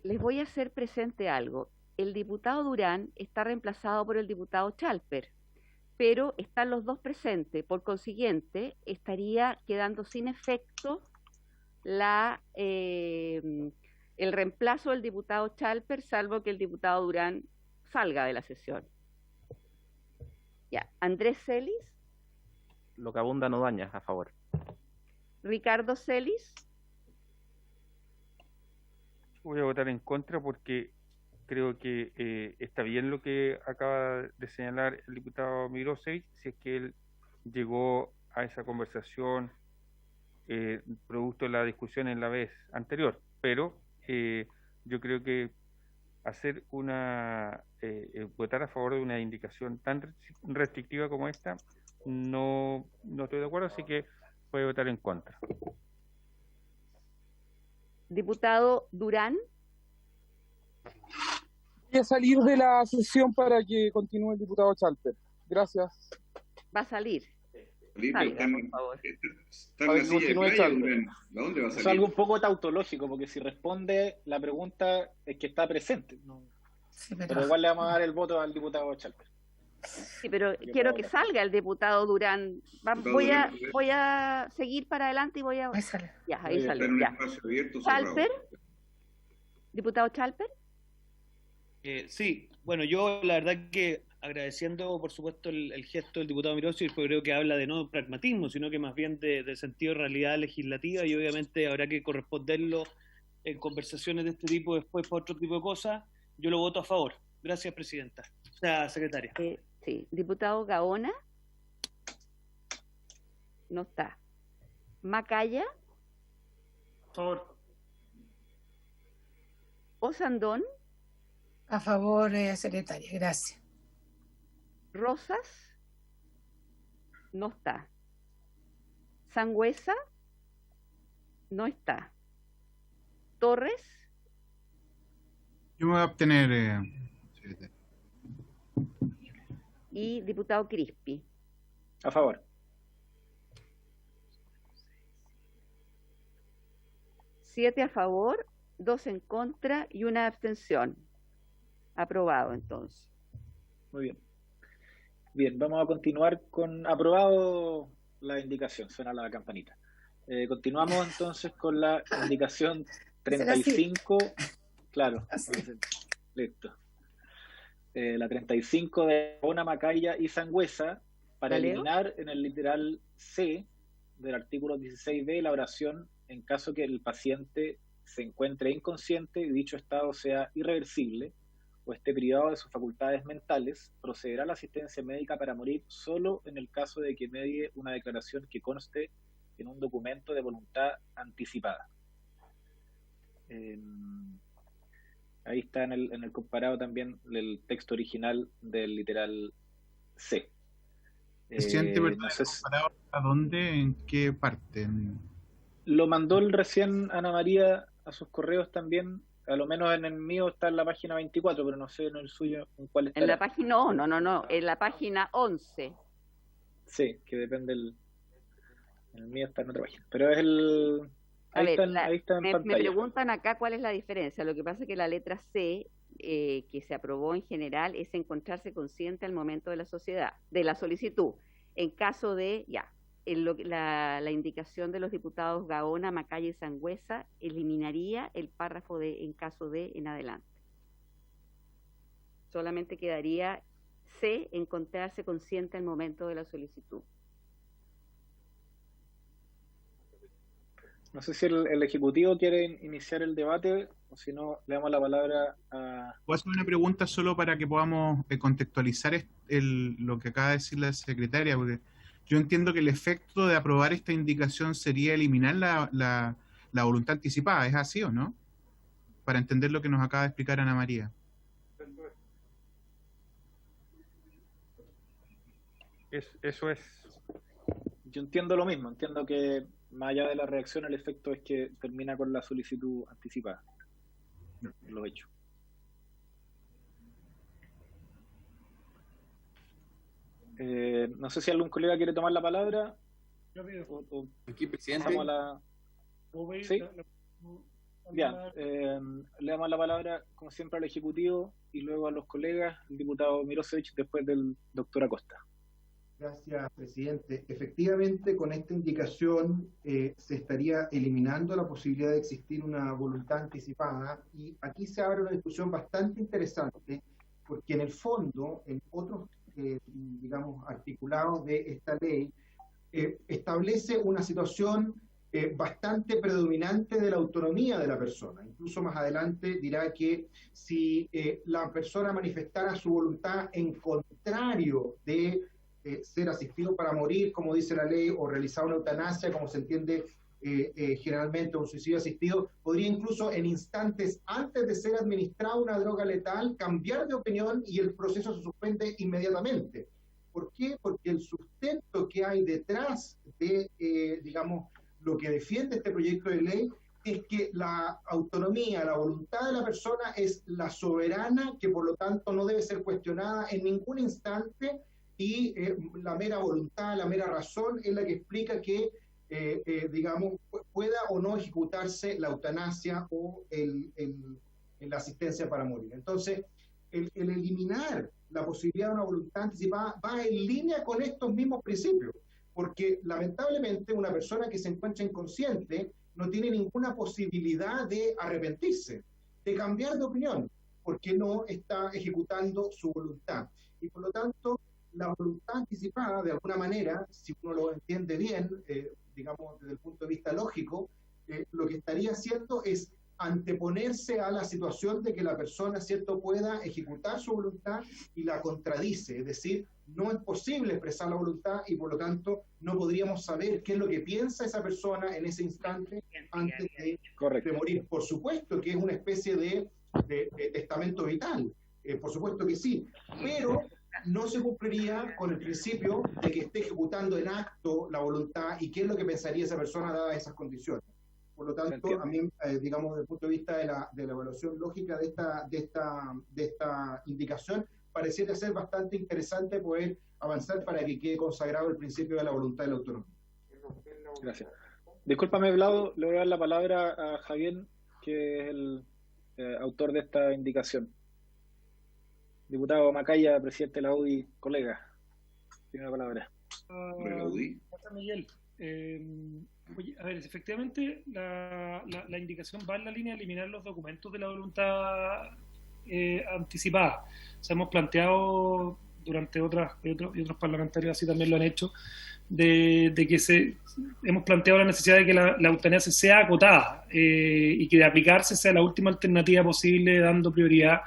Les voy a hacer presente algo. El diputado Durán está reemplazado por el diputado Chalper, pero están los dos presentes. Por consiguiente, estaría quedando sin efecto el reemplazo del diputado Chalper, salvo que el diputado Durán salga de la sesión. Ya, Andrés Celis. Lo que abunda no daña, a favor. Ricardo Celis. Voy a votar en contra porque creo que está bien lo que acaba de señalar el diputado Mirosevich, si es que él llegó a esa conversación producto de la discusión en la vez anterior, pero yo creo que hacer votar a favor de una indicación tan restrictiva como esta, no estoy de acuerdo, así que puede votar en contra. Diputado Durán. Voy a salir de la sesión para que continúe el diputado Chalper. Gracias. Va a salir. Salga, por favor. está en la silla de playa, Durán. ¿A dónde va a Es salir? algo un poco tautológico, porque si responde la pregunta es que está presente. ¿No? Sí, Pero igual le vamos a dar el voto al diputado Chalper. Sí, pero quiero que salga el diputado Durán. Voy a seguir para adelante y voy a... Ahí sale. Ya, ahí Está sale. en un Ya. espacio abierto, cerrado. Chalper. Diputado Chalper. Sí, bueno, yo la verdad que agradeciendo, por supuesto, el gesto del diputado Mirosevic, porque creo que habla de no pragmatismo, sino que más bien de sentido de realidad legislativa, y obviamente habrá que corresponderlo en conversaciones de este tipo después por otro tipo de cosas. Yo lo voto a favor. Gracias, presidenta. O sea, secretaria. Sí. Diputado Gaona. No está. Macaya. A favor. Osandón. A favor, secretaria, gracias. Rosas. No está. Sangüesa. No está. Torres. Yo me voy a abstener, secretario. Y diputado Crispi. A favor. 7 a favor, 2 en contra y una abstención. Aprobado, entonces. Muy bien. Bien, vamos a continuar con aprobado la indicación. Suena la campanita. Continuamos entonces con la indicación 35. Claro. Listo. La 35 de Gaona, Macaya y Sangüesa para eliminar en el literal C del artículo 16b la oración en caso que el paciente se encuentre inconsciente y dicho estado sea irreversible o esté privado de sus facultades mentales, procederá a la asistencia médica para morir solo en el caso de que medie una declaración que conste en un documento de voluntad anticipada. Ahí está en el comparado también el texto original del literal C. Presidente, ¿verdad? No sé ¿A dónde? ¿En qué parte? Lo mandó recién Ana María a sus correos también. A lo menos en el mío está en la página 24, pero no sé en el suyo en cuál está. En la página, no, en la página 11. Sí, que depende en el mío está en otra página. Pero es el... Ahí está en me pantalla. preguntan acá cuál es la diferencia. Lo que pasa es que la letra C, que se aprobó en general, es encontrarse consciente al momento de la solicitud. En caso de, la indicación de los diputados Gaona, Macaya y Sangüesa eliminaría el párrafo de en caso de en adelante. Solamente quedaría C, encontrarse consciente al momento de la solicitud. No sé si el Ejecutivo quiere iniciar el debate o si no, le damos la palabra a... Voy a hacer una pregunta solo para que podamos contextualizar lo que acaba de decir la secretaria, porque yo entiendo que el efecto de aprobar esta indicación sería eliminar la voluntad anticipada. ¿Es así o no? Para entender lo que nos acaba de explicar Ana María. Eso es. Yo entiendo lo mismo, entiendo que más allá de la reacción, el efecto es que termina con la solicitud anticipada. Lo he hecho. No sé si algún colega quiere tomar la palabra. Aquí, presidente. ¿Sí? Ya, le damos la palabra, como siempre, al Ejecutivo y luego a los colegas, el diputado Mirosevic, después del doctor Acosta. Gracias, presidente. Efectivamente, con esta indicación se estaría eliminando la posibilidad de existir una voluntad anticipada, y aquí se abre una discusión bastante interesante, porque en el fondo, en otros, articulados de esta ley, establece una situación bastante predominante de la autonomía de la persona. Incluso más adelante dirá que si la persona manifestara su voluntad en contrario de ser asistido para morir, como dice la ley, o realizar una eutanasia, como se entiende generalmente, un suicidio asistido, podría incluso en instantes antes de ser administrada una droga letal cambiar de opinión y el proceso se suspende inmediatamente. ¿Por qué? Porque el sustento que hay detrás digamos, lo que defiende este proyecto de ley es que la autonomía, la voluntad de la persona es la soberana, que por lo tanto no debe ser cuestionada en ningún instante, y la mera voluntad, la mera razón es la que explica que, digamos, pueda o no ejecutarse la eutanasia o la asistencia para morir. Entonces, el eliminar la posibilidad de una voluntad anticipada va en línea con estos mismos principios, porque lamentablemente una persona que se encuentra inconsciente no tiene ninguna posibilidad de arrepentirse, de cambiar de opinión, porque no está ejecutando su voluntad. Y por lo tanto, la voluntad anticipada, de alguna manera, si uno lo entiende bien, digamos desde el punto de vista lógico, lo que estaría haciendo es anteponerse a la situación de que la persona, ¿cierto?, pueda ejecutar su voluntad y la contradice, es decir, no es posible expresar la voluntad y por lo tanto no podríamos saber qué es lo que piensa esa persona en ese instante antes de morir. Por supuesto que es una especie de testamento vital, por supuesto que sí, pero no se cumpliría con el principio de que esté ejecutando en acto la voluntad y qué es lo que pensaría esa persona dadas esas condiciones. Por lo tanto, a mí, digamos, desde el punto de vista de la evaluación lógica de esta indicación, pareciera ser bastante interesante poder avanzar para que quede consagrado el principio de la voluntad y la autonomía. Gracias. Discúlpame, Vlado, le voy a dar la palabra a Javier, que es el autor de esta indicación. Diputado Macaya, presidente de la UDI, colega, tiene la palabra. Gracias, Miguel. Oye, a ver, efectivamente la indicación va en la línea de eliminar los documentos de la voluntad anticipada. O sea, hemos planteado durante otros parlamentarios así también lo han hecho, de que hemos planteado la necesidad de que la eutanasia sea acotada y que de aplicarse sea la última alternativa posible, dando prioridad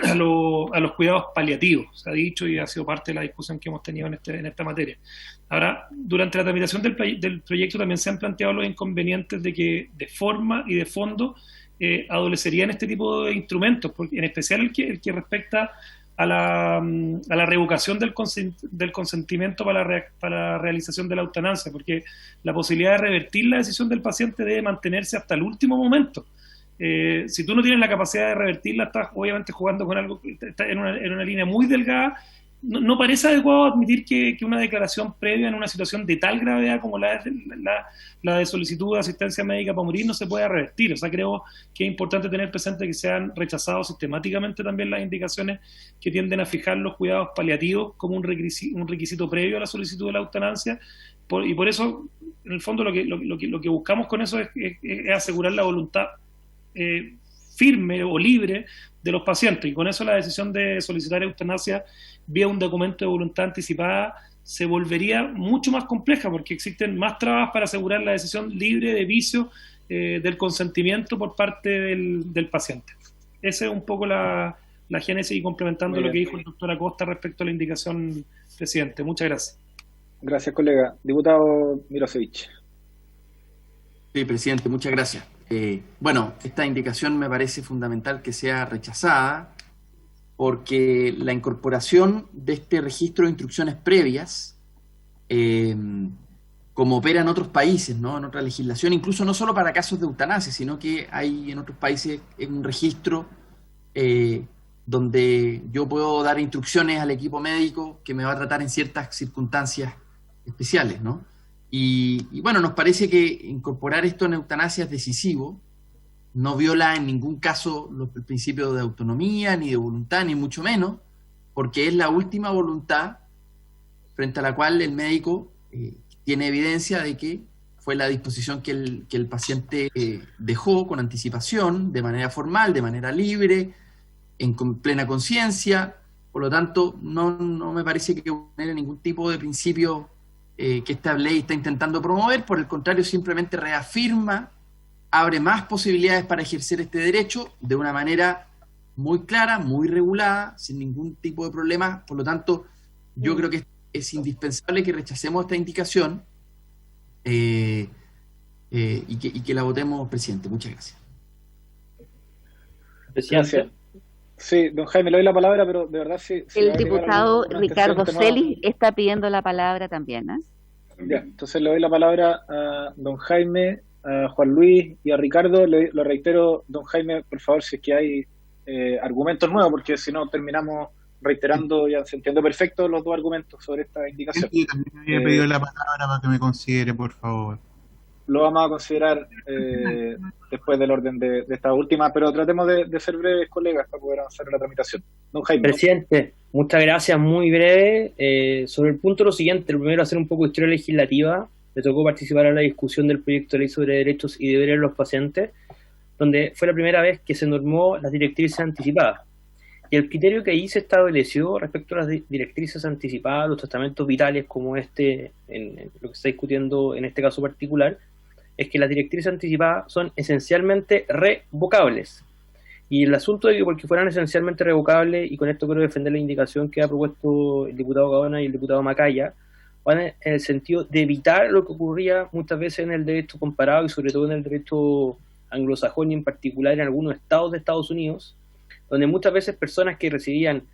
a los cuidados paliativos, se ha dicho y ha sido parte de la discusión que hemos tenido en esta materia. Ahora, durante la tramitación del proyecto también se han planteado los inconvenientes de que de forma y de fondo adolecerían este tipo de instrumentos, porque en especial el que respecta a la revocación del consentimiento para la realización de la eutanasia, porque la posibilidad de revertir la decisión del paciente debe mantenerse hasta el último momento. Si tú no tienes la capacidad de revertirla, estás obviamente jugando con algo que está en una línea muy delgada. No parece adecuado admitir que una declaración previa en una situación de tal gravedad como la de solicitud de asistencia médica para morir no se puede revertir. O sea, creo que es importante tener presente que se han rechazado sistemáticamente también las indicaciones que tienden a fijar los cuidados paliativos como un requisito previo a la solicitud de la eutanasia. Y por eso, en el fondo, lo que buscamos con eso es asegurar la voluntad firme o libre de los pacientes, y con eso la decisión de solicitar eutanasia vía un documento de voluntad anticipada se volvería mucho más compleja, porque existen más trabas para asegurar la decisión libre de vicio del consentimiento por parte del paciente. Esa es un poco la génesis, y complementando lo que dijo el doctor Acosta respecto a la indicación, presidente. Muchas gracias. Gracias, colega. Diputado Mirosevic. Sí, presidente, muchas gracias. Bueno, esta indicación me parece fundamental que sea rechazada, porque la incorporación de este registro de instrucciones previas, como opera en otros países, ¿no?, en otra legislación, incluso no solo para casos de eutanasia, sino que hay en otros países un registro donde yo puedo dar instrucciones al equipo médico que me va a tratar en ciertas circunstancias especiales, ¿no? Y bueno, nos parece que incorporar esto en eutanasia es decisivo, no viola en ningún caso el principio de autonomía, ni de voluntad, ni mucho menos, porque es la última voluntad frente a la cual el médico tiene evidencia de que fue la disposición que el paciente dejó con anticipación, de manera formal, de manera libre, con plena conciencia. Por lo tanto, no me parece que genere ningún tipo de principio que esta ley está intentando promover. Por el contrario, simplemente reafirma, abre más posibilidades para ejercer este derecho de una manera muy clara, muy regulada, sin ningún tipo de problema. Por lo tanto, yo creo que es indispensable que rechacemos esta indicación y que la votemos, presidente. Muchas gracias. Gracias. Sí, don Jaime, le doy la palabra, pero de verdad sí. El diputado Ricardo Celis está pidiendo la palabra también, ¿eh? Ya, entonces le doy la palabra a don Jaime, a Juan Luis y a Ricardo. Lo reitero, don Jaime, por favor, si es que hay argumentos nuevos, porque si no terminamos reiterando, ya se entiende perfecto los dos argumentos sobre esta indicación. Yo también había pedido la palabra para que me considere, por favor. Lo vamos a considerar después del orden de esta última, pero tratemos de ser breves, colegas, para poder avanzar en la tramitación. Don Jaime. Presidente, muchas gracias, muy breve. Sobre el punto lo siguiente, el primero, hacer un poco de historia legislativa. Me tocó participar en la discusión del proyecto de ley sobre derechos y deberes de los pacientes, donde fue la primera vez que se normó las directrices anticipadas. Y el criterio que ahí se estableció respecto a las directrices anticipadas, los tratamientos vitales como en lo que se está discutiendo en este caso particular, es que las directrices anticipadas son esencialmente revocables. Y el asunto de que porque fueran esencialmente revocables, y con esto quiero defender la indicación que ha propuesto el diputado Gaona y el diputado Macaya, van en el sentido de evitar lo que ocurría muchas veces en el derecho comparado y sobre todo en el derecho anglosajón y en particular en algunos estados de Estados Unidos, donde muchas veces personas que recibían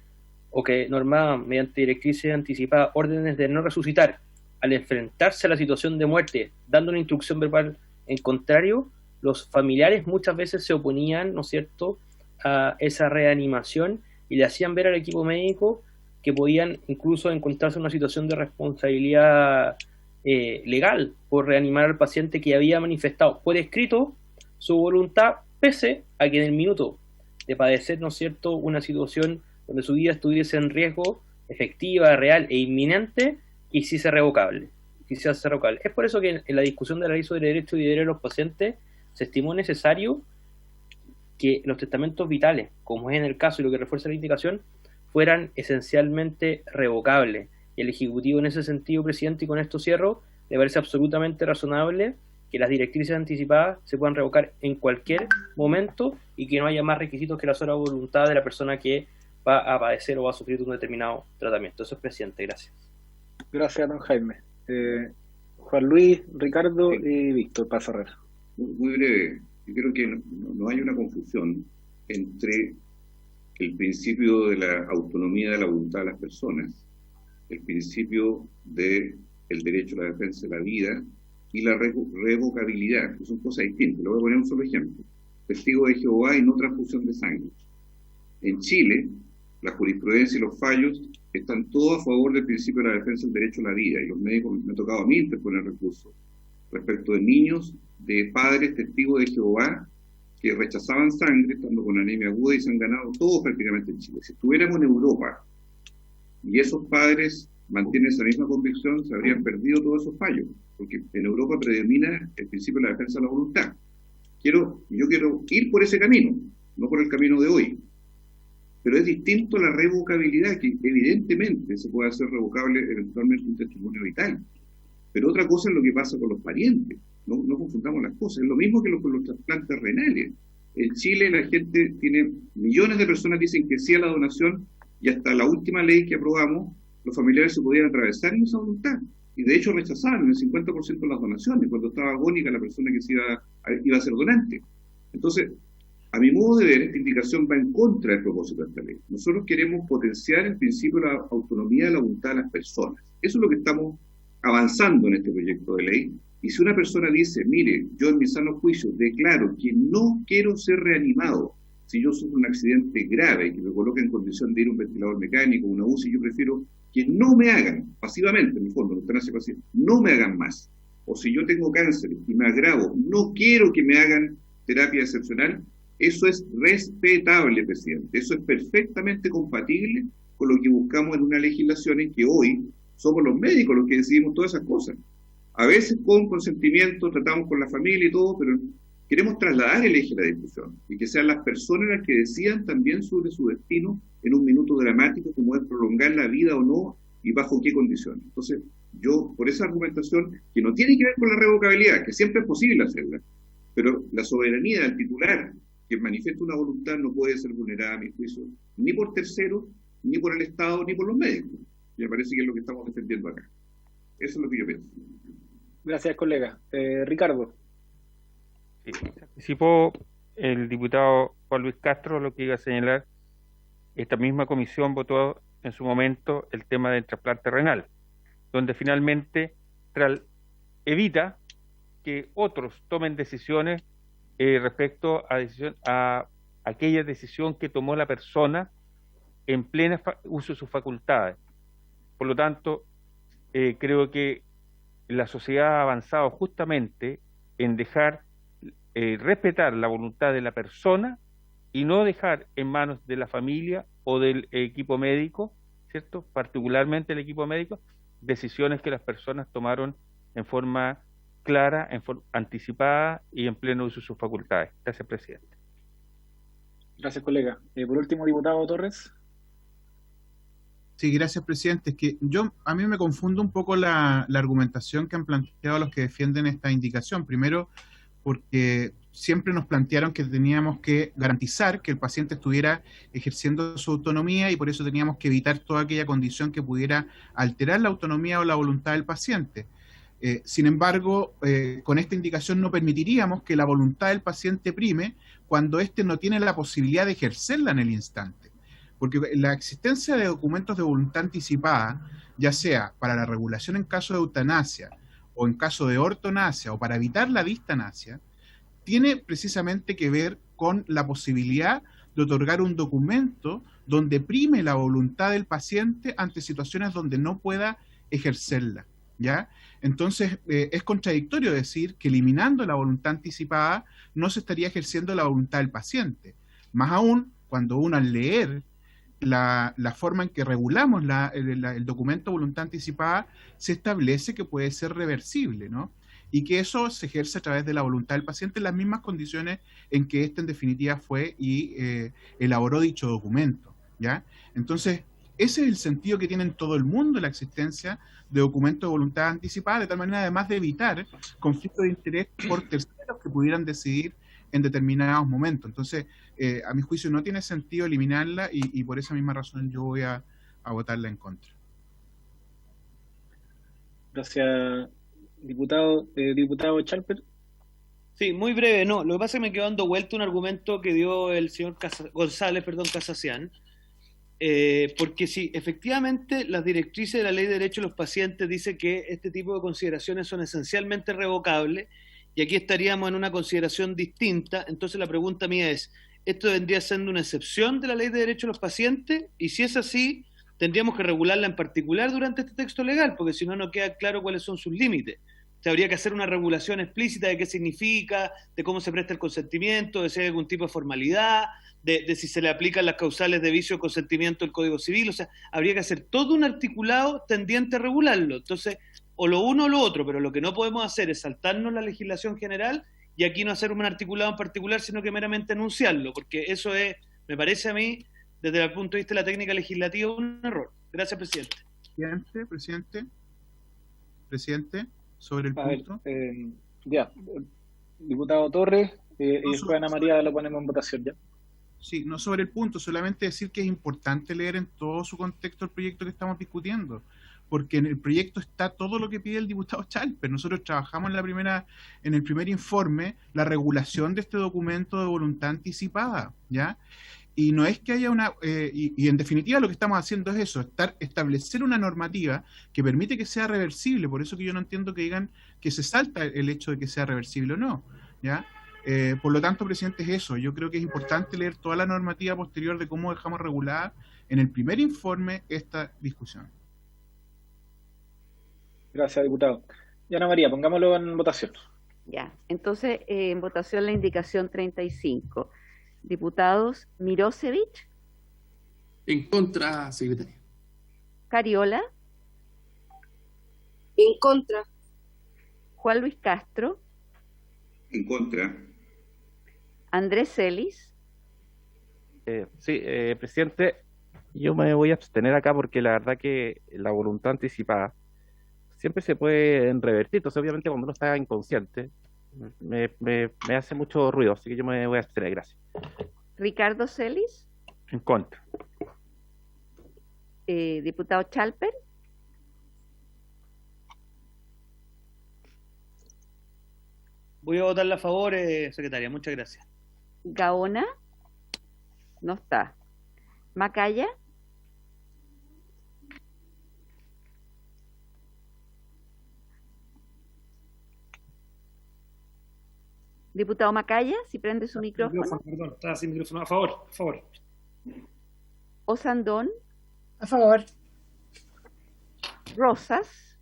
o que normaban mediante directrices anticipadas órdenes de no resucitar, al enfrentarse a la situación de muerte, dando una instrucción verbal en contrario, los familiares muchas veces se oponían, ¿no es cierto?, a esa reanimación y le hacían ver al equipo médico que podían incluso encontrarse en una situación de responsabilidad legal por reanimar al paciente que había manifestado por escrito su voluntad, pese a que en el minuto de padecer, ¿no es cierto?, una situación donde su vida estuviese en riesgo, efectiva, real e inminente, quisiese revocable. Es por eso que en la discusión de la ley sobre derechos y deberes de los pacientes se estimó necesario que los testamentos vitales, como es en el caso y lo que refuerza la indicación, fueran esencialmente revocables. Y el Ejecutivo en ese sentido, presidente, y con esto cierro, le parece absolutamente razonable que las directrices anticipadas se puedan revocar en cualquier momento y que no haya más requisitos que la sola voluntad de la persona que va a padecer o va a sufrir un determinado tratamiento. Eso es, presidente. Gracias. Gracias, don Jaime. Juan Luis, Ricardo y Víctor, para cerrar. Muy breve. Yo creo que no hay una confusión entre el principio de la autonomía de la voluntad de las personas, el principio del derecho a la defensa de la vida y la revocabilidad, que son cosas distintas. Le voy a poner un solo ejemplo. Testigo de Jehová y no transfusión de sangre. En Chile, la jurisprudencia y los fallos están todos a favor del principio de la defensa del derecho a la vida, y los médicos, me ha tocado a mí interponer recursos respecto de niños, de padres testigos de Jehová que rechazaban sangre estando con anemia aguda y se han ganado todos prácticamente en Chile. Si estuviéramos en Europa y esos padres mantienen esa misma convicción, se habrían perdido todos esos fallos, porque en Europa predomina el principio de la defensa de la voluntad. Yo quiero ir por ese camino, no por el camino de hoy. Pero es distinto la revocabilidad, que evidentemente se puede hacer revocable eventualmente un testimonio vital. Pero otra cosa es lo que pasa con los parientes. No confundamos las cosas. Es lo mismo que con los trasplantes renales. En Chile la gente tiene, millones de personas dicen que sí a la donación, y hasta la última ley que aprobamos, los familiares se podían atravesar en esa voluntad. Y de hecho rechazaron el 50% de las donaciones, cuando estaba agónica la persona que se iba a ser donante. Entonces, a mi modo de ver, esta indicación va en contra del propósito de esta ley. Nosotros queremos potenciar el principio de la autonomía de la voluntad de las personas. Eso es lo que estamos avanzando en este proyecto de ley. Y si una persona dice, mire, yo en mi sano juicio declaro que no quiero ser reanimado, si yo sufro un accidente grave que me coloque en condición de ir a un ventilador mecánico, una UCI, yo prefiero que no me hagan, pasivamente, en mi fondo, no me hagan más. O si yo tengo cáncer y me agravo, no quiero que me hagan terapia excepcional. Eso es respetable, presidente. Eso es perfectamente compatible con lo que buscamos en una legislación en que hoy somos los médicos los que decidimos todas esas cosas. A veces con consentimiento tratamos con la familia y todo, pero queremos trasladar el eje de la discusión y que sean las personas las que decidan también sobre su destino en un minuto dramático, como es prolongar la vida o no y bajo qué condiciones. Entonces, yo, por esa argumentación, que no tiene que ver con la revocabilidad, que siempre es posible hacerla, pero la soberanía del titular que manifiesta una voluntad no puede ser vulnerada, a mi juicio, ni por terceros, ni por el Estado, ni por los médicos. Y me parece que es lo que estamos defendiendo acá. Eso es lo que yo pienso. Gracias, colega. Ricardo. Sí, participó el diputado Juan Luis Castro. Lo que iba a señalar, esta misma comisión votó en su momento el tema del trasplante renal, donde finalmente Central evita que otros tomen decisiones respecto a aquella decisión que tomó la persona en pleno uso de sus facultades. Por lo tanto, creo que la sociedad ha avanzado justamente en dejar respetar la voluntad de la persona y no dejar en manos de la familia o del equipo médico, ¿cierto? Particularmente el equipo médico, decisiones que las personas tomaron en forma clara, anticipada y en pleno uso de sus facultades. Gracias, presidente. Gracias, colega. Por último, diputado Torres. Sí, gracias, presidente. Es que a mí me confundo un poco la argumentación que han planteado los que defienden esta indicación. Primero, porque siempre nos plantearon que teníamos que garantizar que el paciente estuviera ejerciendo su autonomía y por eso teníamos que evitar toda aquella condición que pudiera alterar la autonomía o la voluntad del paciente. Sin embargo, con esta indicación no permitiríamos que la voluntad del paciente prime cuando éste no tiene la posibilidad de ejercerla en el instante. Porque la existencia de documentos de voluntad anticipada, ya sea para la regulación en caso de eutanasia o en caso de ortonasia o para evitar la distanasia, tiene precisamente que ver con la posibilidad de otorgar un documento donde prime la voluntad del paciente ante situaciones donde no pueda ejercerla, ¿ya? Entonces, es contradictorio decir que eliminando la voluntad anticipada no se estaría ejerciendo la voluntad del paciente. Más aún, cuando uno al leer la forma en que regulamos el documento de voluntad anticipada, se establece que puede ser reversible, ¿no? Y que eso se ejerce a través de la voluntad del paciente en las mismas condiciones en que éste en definitiva fue y elaboró dicho documento, ¿ya? Entonces, ese es el sentido que tiene en todo el mundo la existencia de documentos de voluntad anticipada, de tal manera además de evitar conflictos de interés por terceros que pudieran decidir en determinados momentos. Entonces, a mi juicio no tiene sentido eliminarla y por esa misma razón yo voy a votarla en contra. Gracias, diputado Chalper. Sí, muy breve. No, lo que pasa es que me quedó dando vuelta un argumento que dio el señor Casasian, porque sí, efectivamente las directrices de la Ley de Derechos de los Pacientes dice que este tipo de consideraciones son esencialmente revocables y aquí estaríamos en una consideración distinta. Entonces la pregunta mía es, ¿esto vendría siendo una excepción de la Ley de Derechos de los Pacientes? Y si es así, tendríamos que regularla en particular durante este texto legal, porque si no, no queda claro cuáles son sus límites. O sea, habría que hacer una regulación explícita de qué significa, de cómo se presta el consentimiento, de si hay algún tipo de formalidad, de si se le aplican las causales de vicio o consentimiento del Código Civil. O sea, habría que hacer todo un articulado tendiente a regularlo. Entonces, o lo uno o lo otro, pero lo que no podemos hacer es saltarnos la legislación general y aquí no hacer un articulado en particular, sino que meramente enunciarlo, porque eso es, me parece a mí, desde el punto de vista de la técnica legislativa, un error. Gracias, presidente. Presidente, sobre el punto. Diputado Torres, y después Ana María lo ponemos en votación, ¿ya? Sí, no sobre el punto, solamente decir que es importante leer en todo su contexto el proyecto que estamos discutiendo, porque en el proyecto está todo lo que pide el diputado Chalper. Nosotros trabajamos en el primer informe la regulación de este documento de voluntad anticipada, ¿ya? Y no es que haya y en definitiva lo que estamos haciendo es eso, establecer una normativa que permite que sea reversible. Por eso que yo no entiendo que digan que se salta el hecho de que sea reversible o no, ¿ya? Por lo tanto, presidente, es eso. Yo creo que es importante leer toda la normativa posterior de cómo dejamos regulada en el primer informe esta discusión. Gracias, diputado. Y Ana María, pongámoslo en votación. Ya, entonces en votación la indicación 35. Diputados Mirosevich. En contra, secretaria. Cariola. En contra. Juan Luis Castro. En contra. Andrés Celis. Sí, presidente, yo me voy a abstener acá porque la verdad que la voluntad anticipada siempre se puede revertir. Entonces, obviamente, cuando uno está inconsciente, me hace mucho ruido, así que yo me voy a abstener. Gracias. Ricardo Celis. En contra. Diputado Chalper. Voy a votarla a favor, secretaria. Muchas gracias. Gaona. No está. Macaya. Diputado Macaya, si prende su micrófono. Perdón, estaba sin micrófono. A favor, a favor. Osandón. A favor. Rosas.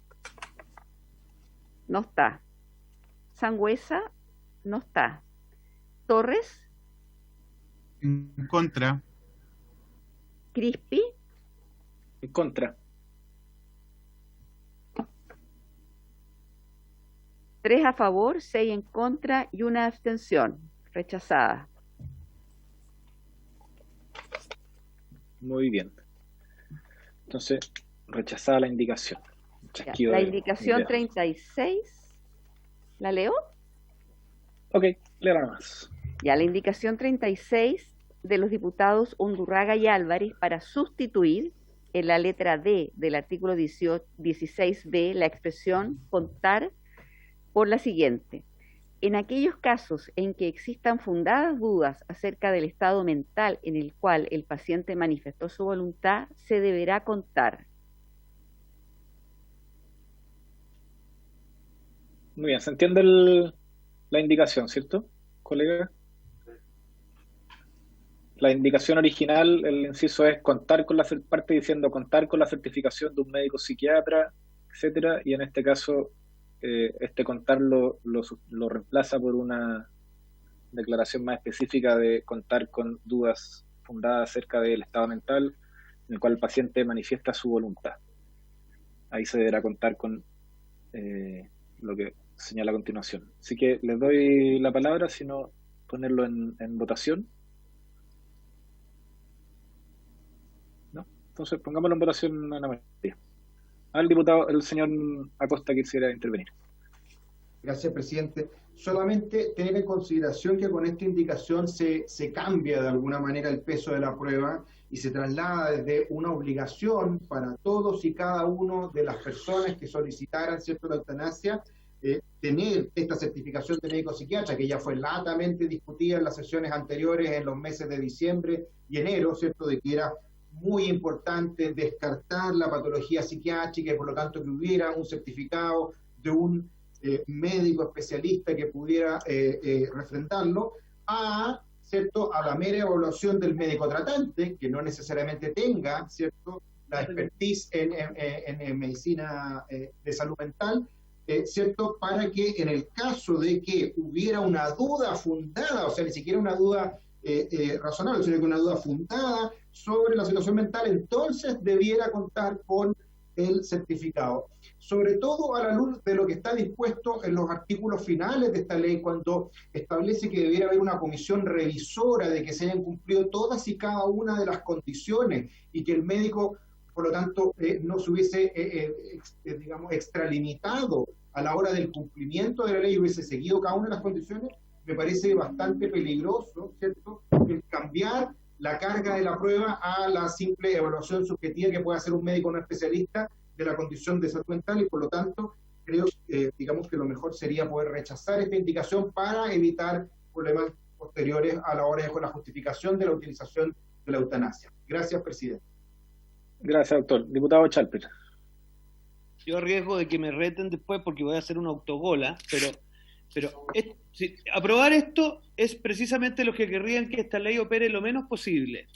No está. Sangüesa. No está. Torres. En contra. Crispi. En contra. 3 a favor, 6 en contra y una abstención. Rechazada. Muy bien. Entonces, rechazada la indicación. Ya, la indicación 36. ¿La leo? Ok, léala nomás. Ya, la indicación 36 de los diputados Undurraga y Álvarez para sustituir en la letra D del artículo 16b la expresión contar por la siguiente: en aquellos casos en que existan fundadas dudas acerca del estado mental en el cual el paciente manifestó su voluntad, se deberá contar. Muy bien, ¿se entiende la indicación, cierto, colega? La indicación original, el inciso es contar con la parte diciendo contar con la certificación de un médico psiquiatra, etcétera, y en este caso contar lo reemplaza por una declaración más específica de contar con dudas fundadas acerca del estado mental en el cual el paciente manifiesta su voluntad. Ahí se deberá contar con lo que señala a continuación. Así que les doy la palabra, si no ponerlo en votación. ¿No? Entonces pongámoslo en votación, Ana María. Al diputado, el señor Acosta quisiera intervenir. Gracias, presidente. Solamente tener en consideración que con esta indicación se cambia de alguna manera el peso de la prueba y se traslada desde una obligación para todos y cada uno de las personas que solicitaran, ¿cierto?, la eutanasia, tener esta certificación de médico psiquiatra, que ya fue latamente discutida en las sesiones anteriores, en los meses de diciembre y enero, ¿cierto?, de que era muy importante descartar la patología psiquiátrica y por lo tanto que hubiera un certificado de un médico especialista que pudiera refrendarlo, ¿cierto?, a la mera evaluación del médico tratante, que no necesariamente tenga, ¿cierto?, la expertise en medicina de salud mental, ¿cierto?, para que en el caso de que hubiera una duda fundada, o sea, ni siquiera una duda razonable, sino que una duda fundada sobre la situación mental, entonces debiera contar con el certificado. Sobre todo a la luz de lo que está dispuesto en los artículos finales de esta ley, cuando establece que debiera haber una comisión revisora de que se hayan cumplido todas y cada una de las condiciones y que el médico, por lo tanto, no se hubiese, digamos, extralimitado a la hora del cumplimiento de la ley y hubiese seguido cada una de las condiciones. Me parece bastante peligroso, ¿cierto?, el cambiar la carga de la prueba a la simple evaluación subjetiva que puede hacer un médico no especialista de la condición de salud mental, y por lo tanto creo, digamos, que lo mejor sería poder rechazar esta indicación para evitar problemas posteriores a la hora de la justificación de la utilización de la eutanasia. Gracias, presidente. Gracias, doctor. Diputado Chalper. Yo arriesgo de que me reten después porque voy a hacer una autogola, pero aprobar esto es precisamente lo que querrían que esta ley opere lo menos posible.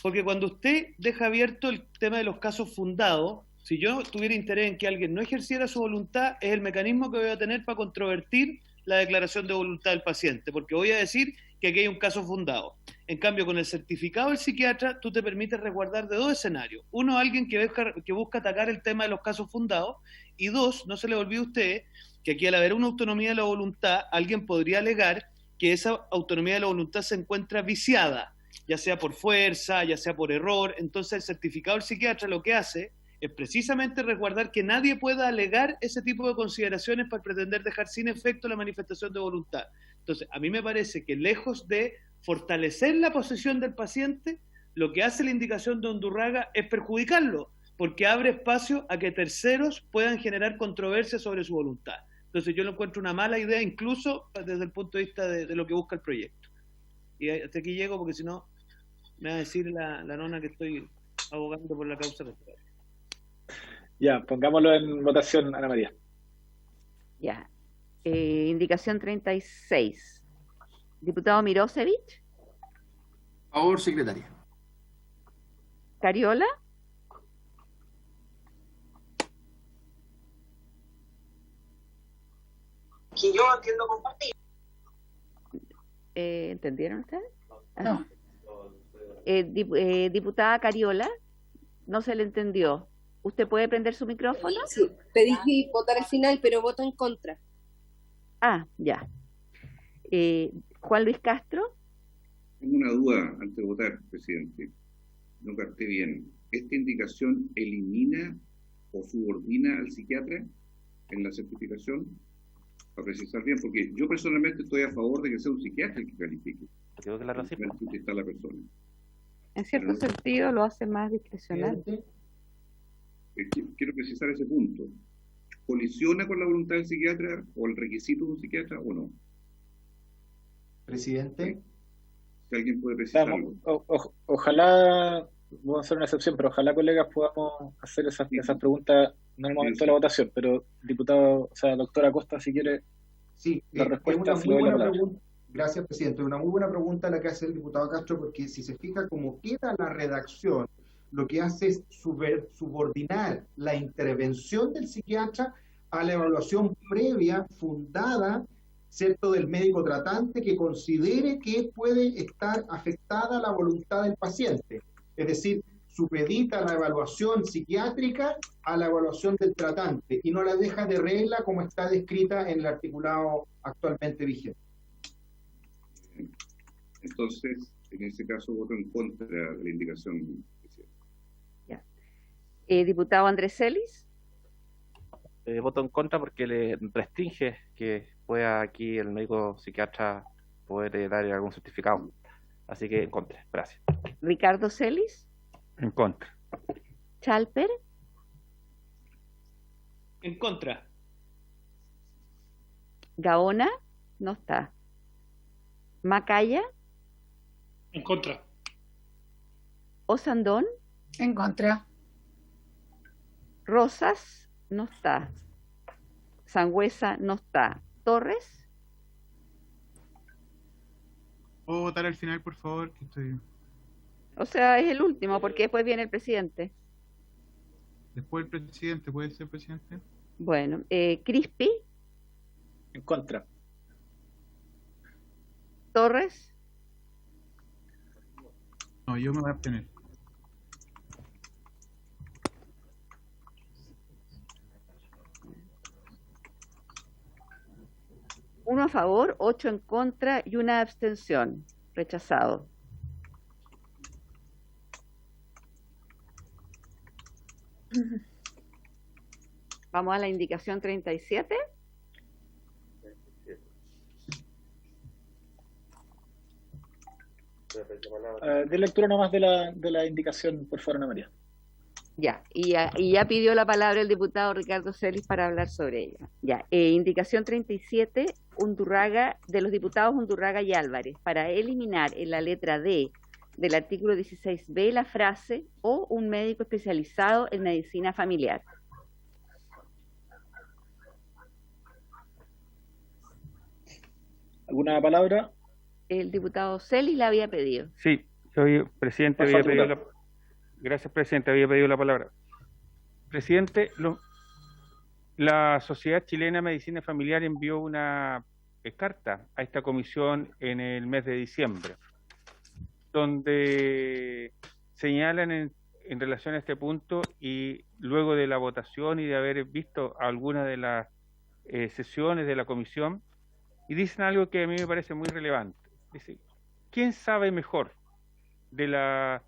Porque cuando usted deja abierto el tema de los casos fundados, si yo tuviera interés en que alguien no ejerciera su voluntad, es el mecanismo que voy a tener para controvertir la declaración de voluntad del paciente, porque voy a decir que aquí hay un caso fundado. En cambio, con el certificado del psiquiatra, tú te permites resguardar de dos escenarios. Uno, alguien que busca atacar el tema de los casos fundados, y dos, no se le olvide a usted que aquí, al haber una autonomía de la voluntad, alguien podría alegar que esa autonomía de la voluntad se encuentra viciada, ya sea por fuerza, ya sea por error. Entonces el certificado del psiquiatra lo que hace es precisamente resguardar que nadie pueda alegar ese tipo de consideraciones para pretender dejar sin efecto la manifestación de voluntad. Entonces, a mí me parece que lejos de fortalecer la posición del paciente, lo que hace la indicación de Undurraga es perjudicarlo, porque abre espacio a que terceros puedan generar controversia sobre su voluntad. Entonces yo lo encuentro una mala idea, incluso desde el punto de vista de lo que busca el proyecto. Y hasta aquí llego, porque si no me va a decir la nona que estoy abogando por la causa electoral. Ya, pongámoslo en votación, Ana María. Ya. Indicación 36. Diputado Mirosevich. Favor, secretaria. Cariola. Que yo entiendo compartir. ¿Entendieron ustedes? No. Diputada Cariola, no se le entendió. ¿Usted puede prender su micrófono? Sí, pedí votar al final, pero voto en contra. Ah, ya. Juan Luis Castro. Tengo una duda antes de votar, presidente. No capté bien. ¿Esta indicación elimina o subordina al psiquiatra en la certificación? Para precisar bien, porque yo personalmente estoy a favor de que sea un psiquiatra el que califique. Creo que la razón que está la persona. En cierto sentido lo hace más discrecional. Quiero precisar ese punto. ¿Colisiona con la voluntad del psiquiatra o el requisito de un psiquiatra o no? Presidente. Si alguien puede precisarlo. Ojalá, voy a hacer una excepción, pero ojalá, colegas, podamos hacer esas preguntas no en el momento de la votación, pero diputado, o sea, doctora Acosta, si quiere la respuesta, es una muy buena pregunta. Gracias, presidente. Una muy buena pregunta la que hace el diputado Castro, porque si se fija cómo queda la redacción, lo que hace es subordinar la intervención del psiquiatra a la evaluación previa, fundada, ¿cierto?, del médico tratante que considere que puede estar afectada la voluntad del paciente. Es decir, supedita la evaluación psiquiátrica a la evaluación del tratante y no la deja de regla como está descrita en el articulado actualmente vigente. Entonces, en ese caso, voto en contra de la indicación. Ya. Diputado Andrés Celis. Voto en contra porque le restringe que pueda aquí el médico psiquiatra poder dar algún certificado. Así que en contra. Gracias. Ricardo Celis. En contra. Chalper. En contra. Gaona. No está. Macaya. En contra. Osandón. En contra. Rosas. No está. Sangüesa. No está. Torres. ¿Puedo votar al final, por favor? Que estoy... O sea, es el último, porque después viene el presidente. Después el presidente, ¿puede ser presidente? Bueno, Crispi. En contra. Torres. No, yo me voy a abstener. Uno a favor, 8 en contra y una abstención. Rechazado. Vamos a la indicación 37. De lectura nomás de la indicación, por favor, Ana María. Ya, y ya pidió la palabra el diputado Ricardo Celis para hablar sobre ella. Ya, indicación 37, Undurraga, de los diputados Undurraga y Álvarez, para eliminar en la letra D del artículo 16b la frase o un médico especializado en medicina familiar. ¿Alguna palabra? El diputado Celis la había pedido. Sí, presidente, había pedido la... Gracias, presidente, había pedido la palabra. Presidente, la Sociedad Chilena de Medicina Familiar envió una carta a esta comisión en el mes de diciembre, donde señalan en relación a este punto, y luego de la votación y de haber visto algunas de las sesiones de la comisión, y dicen algo que a mí me parece muy relevante. Dice, ¿quién sabe mejor de la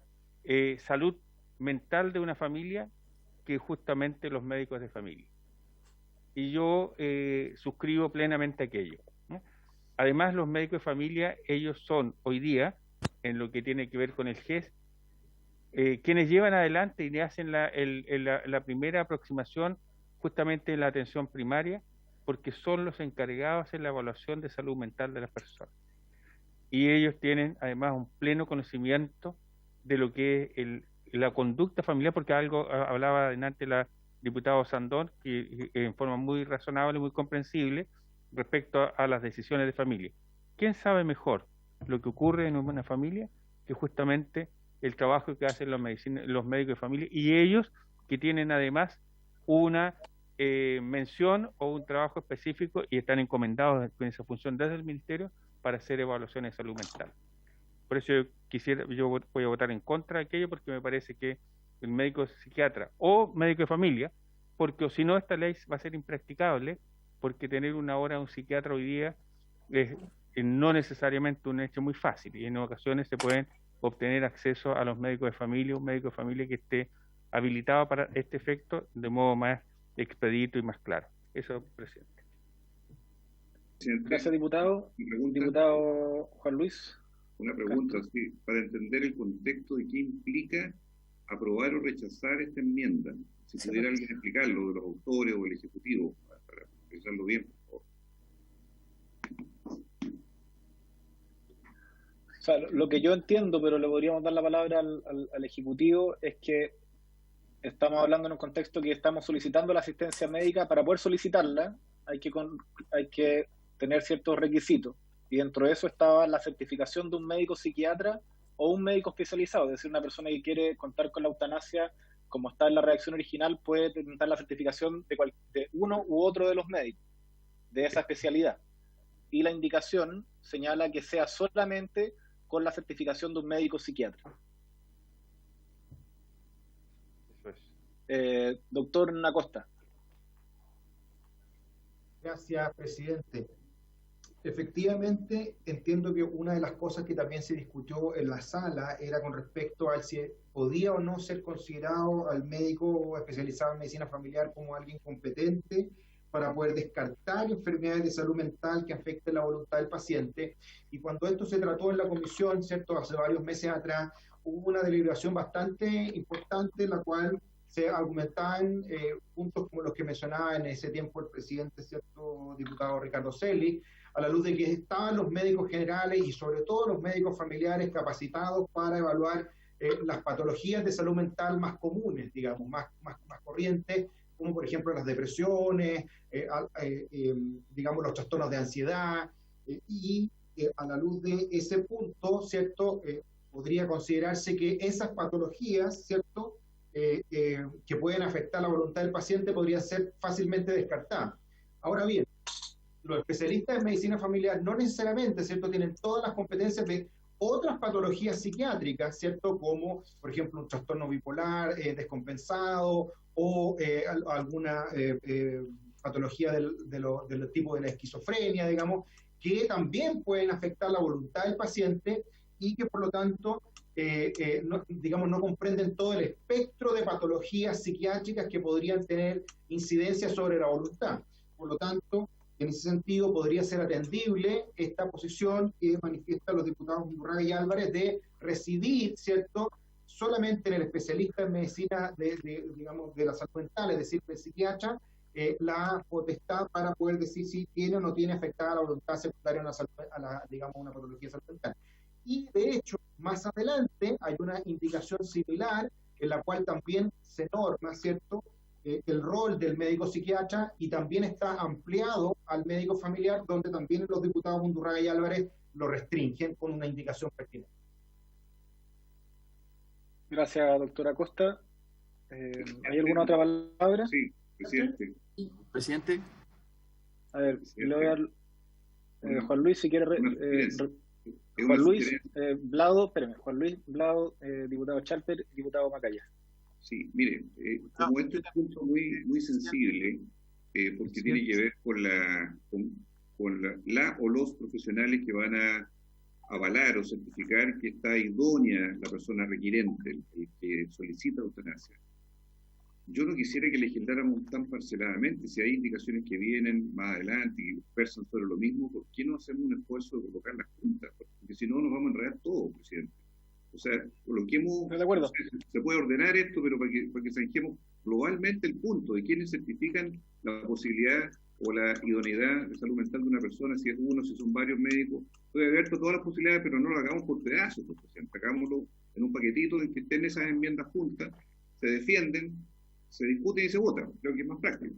salud mental de una familia que justamente los médicos de familia? Y yo suscribo plenamente aquello, ¿no? Además, los médicos de familia, ellos son hoy día, en lo que tiene que ver con el GES, quienes llevan adelante y hacen la primera aproximación justamente en la atención primaria, porque son los encargados en la evaluación de salud mental de las personas. Y ellos tienen además un pleno conocimiento de lo que es la conducta familiar, porque algo hablaba antes la diputada Sandón, que en forma muy razonable y muy comprensible respecto a las decisiones de familia. ¿quién sabe mejor lo que ocurre en una familia que justamente el trabajo que hacen los médicos de familia, y ellos que tienen además una mención o un trabajo específico y están encomendados con esa función desde el Ministerio para hacer evaluaciones de salud mental? Por eso yo voy a votar en contra de aquello, porque me parece que el médico psiquiatra o médico de familia, porque o si no esta ley va a ser impracticable, porque tener una hora de un psiquiatra hoy día es no necesariamente un hecho muy fácil, y en ocasiones se pueden obtener acceso a los médicos de familia, un médico de familia que esté habilitado para este efecto de modo más expedito y más claro. Eso, presidente. Gracias, diputado. Diputado Juan Luis. Una pregunta, sí, para entender el contexto de qué implica aprobar o rechazar esta enmienda. Si pudiera alguien explicarlo, de los autores o el Ejecutivo, para pensarlo bien, por favor. O sea, lo que yo entiendo, pero le podríamos dar la palabra al Ejecutivo, es que estamos hablando en un contexto que estamos solicitando la asistencia médica. Para poder solicitarla hay que tener ciertos requisitos, y dentro de eso estaba la certificación de un médico psiquiatra o un médico especializado, es decir, una persona que quiere contar con la eutanasia, como está en la redacción original, puede tentar la certificación de uno u otro de los médicos de esa especialidad, y la indicación señala que sea solamente con la certificación de un médico psiquiatra. Doctor Acosta. Gracias, presidente. Efectivamente, entiendo que una de las cosas que también se discutió en la sala era con respecto a si podía o no ser considerado al médico especializado en medicina familiar como alguien competente para poder descartar enfermedades de salud mental que afecten la voluntad del paciente. Y cuando esto se trató en la comisión, ¿cierto?, hace varios meses atrás, hubo una deliberación bastante importante en la cual se argumentaban puntos como los que mencionaba en ese tiempo el presidente, cierto diputado Ricardo Celi, a la luz de que estaban los médicos generales y sobre todo los médicos familiares capacitados para evaluar las patologías de salud mental más comunes, digamos, más corrientes, como por ejemplo las depresiones, digamos los trastornos de ansiedad, y a la luz de ese punto, ¿cierto?, podría considerarse que esas patologías, ¿cierto?, que pueden afectar la voluntad del paciente podrían ser fácilmente descartadas. Ahora bien, los especialistas en medicina familiar no necesariamente, ¿cierto?, tienen todas las competencias de otras patologías psiquiátricas, ¿cierto?, como por ejemplo un trastorno bipolar descompensado o alguna patología del tipo de la esquizofrenia, digamos, que también pueden afectar la voluntad del paciente y que por lo tanto no comprenden todo el espectro de patologías psiquiátricas que podrían tener incidencia sobre la voluntad. Por lo tanto, en ese sentido podría ser atendible esta posición que manifiestan los diputados Undurraga y Álvarez de residir, ¿cierto?, solamente en el especialista en medicina de la salud mental, es decir, el psiquiatra, la potestad para poder decir si tiene o no tiene afectada la voluntad secundaria a una patología de salud mental. Y de hecho, más adelante hay una indicación similar en la cual también se norma, ¿cierto?, el rol del médico psiquiatra, y también está ampliado al médico familiar, donde también los diputados Undurraga y Álvarez lo restringen con una indicación pertinente. Gracias, doctora Acosta. ¿Hay alguna otra palabra? Sí, presidente. Presidente. A ver, le voy a dar Juan Luis, si quiere... Juan Luis Blado, Juan Luis Blado, diputado Chalper, diputado Macaya. Sí, mire, como este es un punto muy sensible, porque tiene que ver con la o los profesionales que van a avalar o certificar que está idónea la persona requirente, el que solicita eutanasia. Yo no quisiera que legisláramos tan parceladamente. Si hay indicaciones que vienen más adelante y versan sobre lo mismo, ¿por qué no hacemos un esfuerzo de colocar las juntas? Porque si no, nos vamos a enredar todo, presidente. O sea, coloquemos... De acuerdo. Se puede ordenar esto, pero para que zanjemos globalmente el punto de quiénes certifican la posibilidad o la idoneidad de salud mental de una persona, si es uno, si son varios médicos. Puede haber todas las posibilidades, pero no lo hagamos por pedazos, presidente. Hagámoslo en un paquetito en que estén esas enmiendas juntas, se defienden, se discuten y se votan. Creo que es más práctico.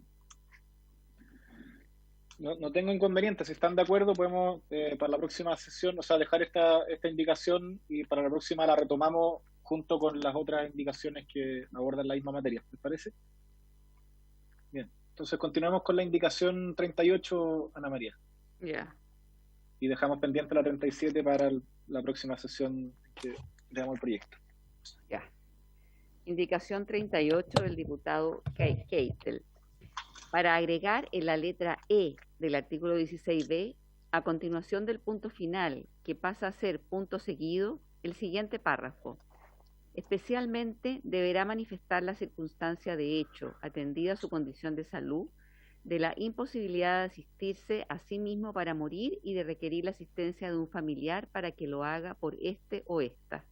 No tengo inconveniente, si están de acuerdo podemos para la próxima sesión, o sea, dejar esta indicación y para la próxima la retomamos junto con las otras indicaciones que abordan la misma materia, ¿les parece? Bien, entonces continuamos con la indicación 38, Ana María. Ya. Y dejamos pendiente la 37 para la próxima sesión que veamos el proyecto. Ya. Indicación 38 del diputado Keitel. Para agregar en la letra E del artículo 16b, a continuación del punto final, que pasa a ser punto seguido, el siguiente párrafo. Especialmente deberá manifestar la circunstancia de hecho, atendida su condición de salud, de la imposibilidad de asistirse a sí mismo para morir y de requerir la asistencia de un familiar para que lo haga por este o esta.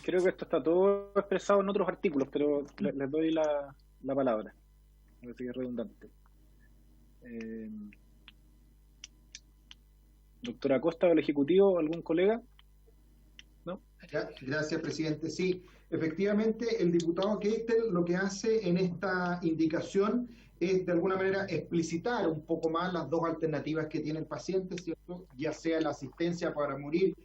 Creo que esto está todo expresado en otros artículos, pero les doy la palabra. A ver si es redundante. Doctora Acosta, del Ejecutivo, ¿algún colega? ¿No? Gracias, presidente. Sí, efectivamente, el diputado Keitel lo que hace en esta indicación es, de alguna manera, explicitar un poco más las dos alternativas que tiene el paciente, ¿cierto? Ya sea la asistencia para morir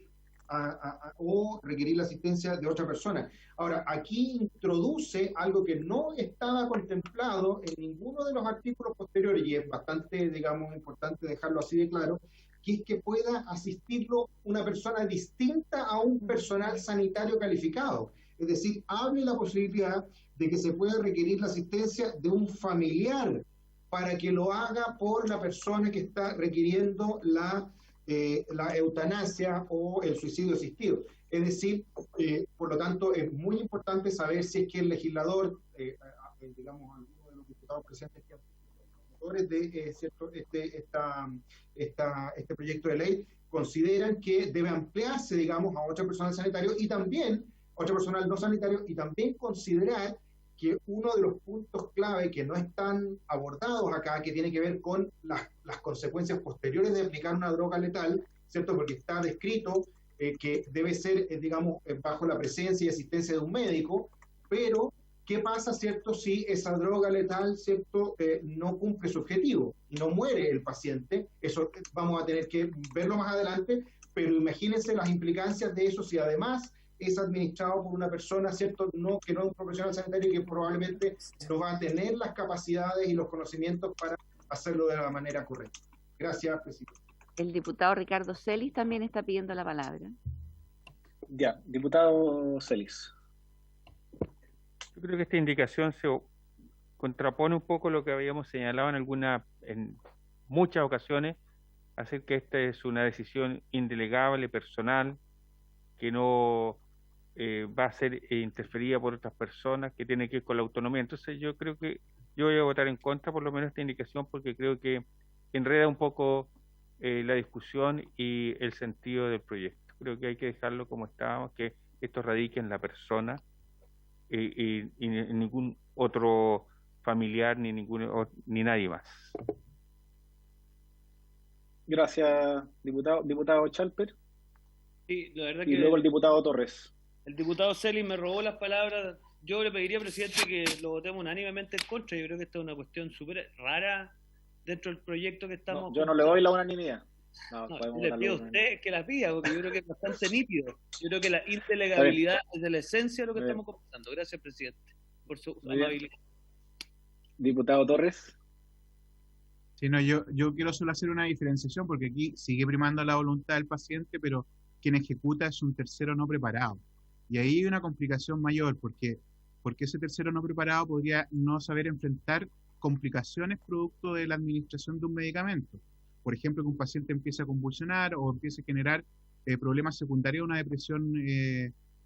o requerir la asistencia de otra persona. Ahora, aquí introduce algo que no estaba contemplado en ninguno de los artículos posteriores, y es bastante, digamos, importante dejarlo así de claro, que es que pueda asistirlo una persona distinta a un personal sanitario calificado. Es decir, abre la posibilidad de que se pueda requerir la asistencia de un familiar para que lo haga por la persona que está requiriendo la eutanasia o el suicidio asistido. Es decir, por lo tanto, es muy importante saber si es que el legislador, digamos, algunos de los diputados presentes que autores de este proyecto de ley consideran que debe ampliarse, digamos, a otro personal sanitario y también otro personal no sanitario, y también considerar que uno de los puntos clave que no están abordados acá, que tiene que ver con las consecuencias posteriores de aplicar una droga letal, ¿cierto? Porque está descrito que debe ser, digamos, bajo la presencia y asistencia de un médico, pero ¿qué pasa, cierto, si esa droga letal, cierto, no cumple su objetivo y no muere el paciente? Eso vamos a tener que verlo más adelante, pero imagínense las implicancias de eso si además es administrado por una persona, ¿cierto?, que no es un profesional sanitario y que probablemente no va a tener las capacidades y los conocimientos para hacerlo de la manera correcta. Gracias, presidente. El diputado Ricardo Celis también está pidiendo la palabra. Ya, diputado Celis. Yo creo que esta indicación se contrapone un poco lo que habíamos señalado en muchas ocasiones, hacer que esta es una decisión indelegable, personal, que no va a ser interferida por otras personas, que tiene que ver con la autonomía. Entonces yo creo que yo voy a votar en contra por lo menos esta indicación, porque creo que enreda un poco la discusión y el sentido del proyecto. Creo que hay que dejarlo como estábamos, que esto radique en la persona y ningún otro familiar ni nadie más. Gracias, diputado Chalper. Sí, la verdad y que luego el diputado Torres. El diputado Celis me robó las palabras. Yo le pediría, presidente, que lo votemos unánimemente en contra. Yo creo que esta es una cuestión súper rara dentro del proyecto que estamos... yo no le doy la unanimidad. Le pido a usted que la pida, porque yo creo que es bastante nítido. Yo creo que la intelegabilidad es de la esencia de lo que estamos conversando. Gracias, presidente, por su amabilidad. Diputado Torres. Sí, no, yo quiero solo hacer una diferenciación, porque aquí sigue primando la voluntad del paciente, pero quien ejecuta es un tercero no preparado. Y ahí hay una complicación mayor, porque ese tercero no preparado podría no saber enfrentar complicaciones producto de la administración de un medicamento. Por ejemplo, que un paciente empiece a convulsionar o empiece a generar problemas secundarios, una depresión,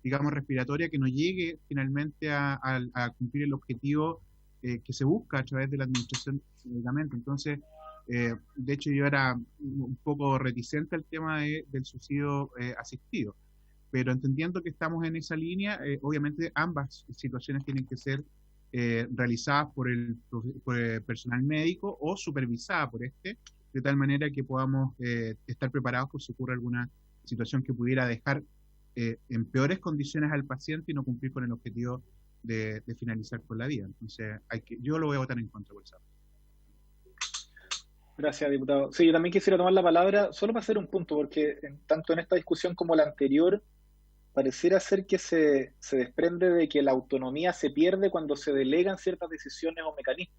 digamos, respiratoria, que no llegue finalmente a cumplir el objetivo que se busca a través de la administración de ese medicamento. Entonces, de hecho, yo era un poco reticente al tema del suicidio asistido, pero entendiendo que estamos en esa línea, obviamente ambas situaciones tienen que ser realizadas por el personal médico o supervisadas por de tal manera que podamos estar preparados por si ocurre alguna situación que pudiera dejar en peores condiciones al paciente y no cumplir con el objetivo de finalizar con la vida. Entonces, yo lo voy a votar en contra por eso. Gracias, diputado. Sí, yo también quisiera tomar la palabra solo para hacer un punto, porque tanto en esta discusión como la anterior, pareciera ser que se desprende de que la autonomía se pierde cuando se delegan ciertas decisiones o mecanismos.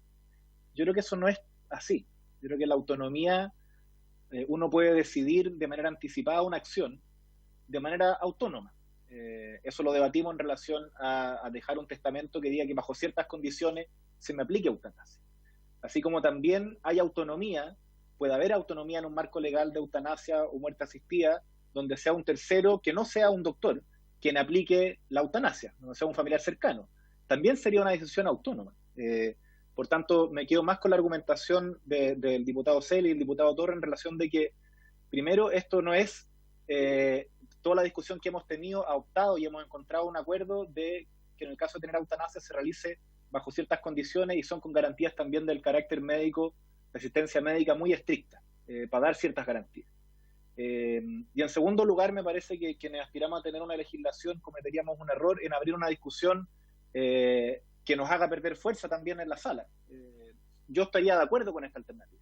Yo creo que eso no es así. Yo creo que la autonomía, uno puede decidir de manera anticipada una acción de manera autónoma. Eso lo debatimos en relación a dejar un testamento que diga que bajo ciertas condiciones se me aplique eutanasia. Así como también hay autonomía, puede haber autonomía en un marco legal de eutanasia o muerte asistida, donde sea un tercero que no sea un doctor quien aplique la eutanasia, no sea un familiar cercano. También sería una decisión autónoma. Por tanto, me quedo más con la argumentación del diputado Celi y el diputado Torres en relación de que, primero, esto no es toda la discusión que hemos tenido, ha optado y hemos encontrado un acuerdo de que en el caso de tener eutanasia se realice bajo ciertas condiciones y son con garantías también del carácter médico, de asistencia médica muy estricta, para dar ciertas garantías. Y en segundo lugar, me parece que quienes aspiramos a tener una legislación cometeríamos un error en abrir una discusión que nos haga perder fuerza también en la sala. Yo estaría de acuerdo con esta alternativa.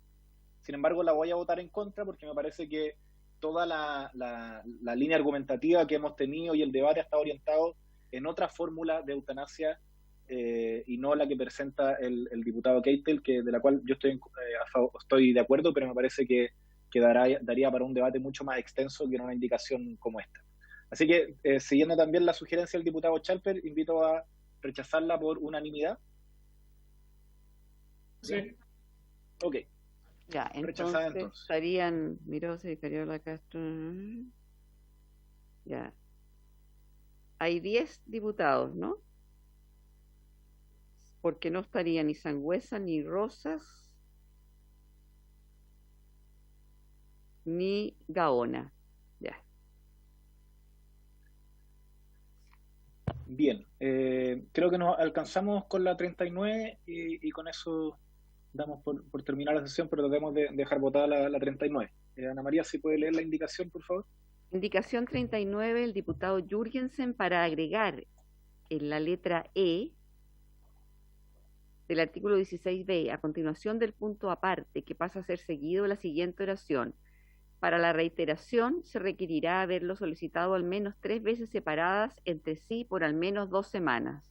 Sin embargo, la voy a votar en contra porque me parece que toda la línea argumentativa que hemos tenido y el debate está orientado en otra fórmula de eutanasia y no la que presenta el diputado Keitel, de la cual yo estoy de acuerdo, pero me parece que daría para un debate mucho más extenso que en una indicación como esta. Así que, siguiendo también la sugerencia del diputado Chalper, invito a rechazarla por unanimidad. Sí. Ok. Ya, entonces estarían Mirosa y Cariola Castro. Ya. Hay 10 diputados, ¿no? Porque no estaría ni Sangüesa, ni Rosas, ni Gaona. Ya. Bien. Creo que nos alcanzamos con la 39 y con eso damos por terminar la sesión, pero tratemos de dejar votada la 39. Ana María, si puede leer la indicación, por favor. Indicación 39, el diputado Jürgensen, para agregar en la letra E del artículo 16b, a continuación del punto aparte, que pasa a ser seguido de la siguiente oración. Para la reiteración se requerirá haberlo solicitado al menos 3 veces separadas entre sí por al menos 2 semanas.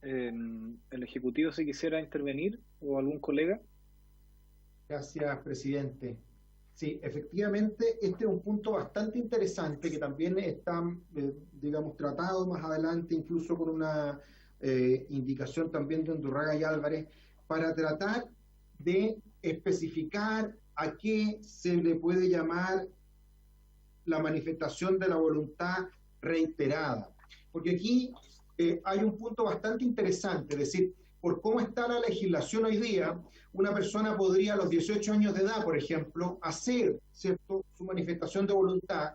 El Ejecutivo, si quisiera intervenir, o algún colega. Gracias, presidente. Sí, efectivamente, este es un punto bastante interesante que también está, digamos, tratado más adelante, incluso con una indicación también de Undurraga y Álvarez, para tratar de especificar a qué se le puede llamar la manifestación de la voluntad reiterada. Porque aquí hay un punto bastante interesante, es decir, por cómo está la legislación hoy día, una persona podría a los 18 años de edad, por ejemplo, hacer, ¿cierto?, su manifestación de voluntad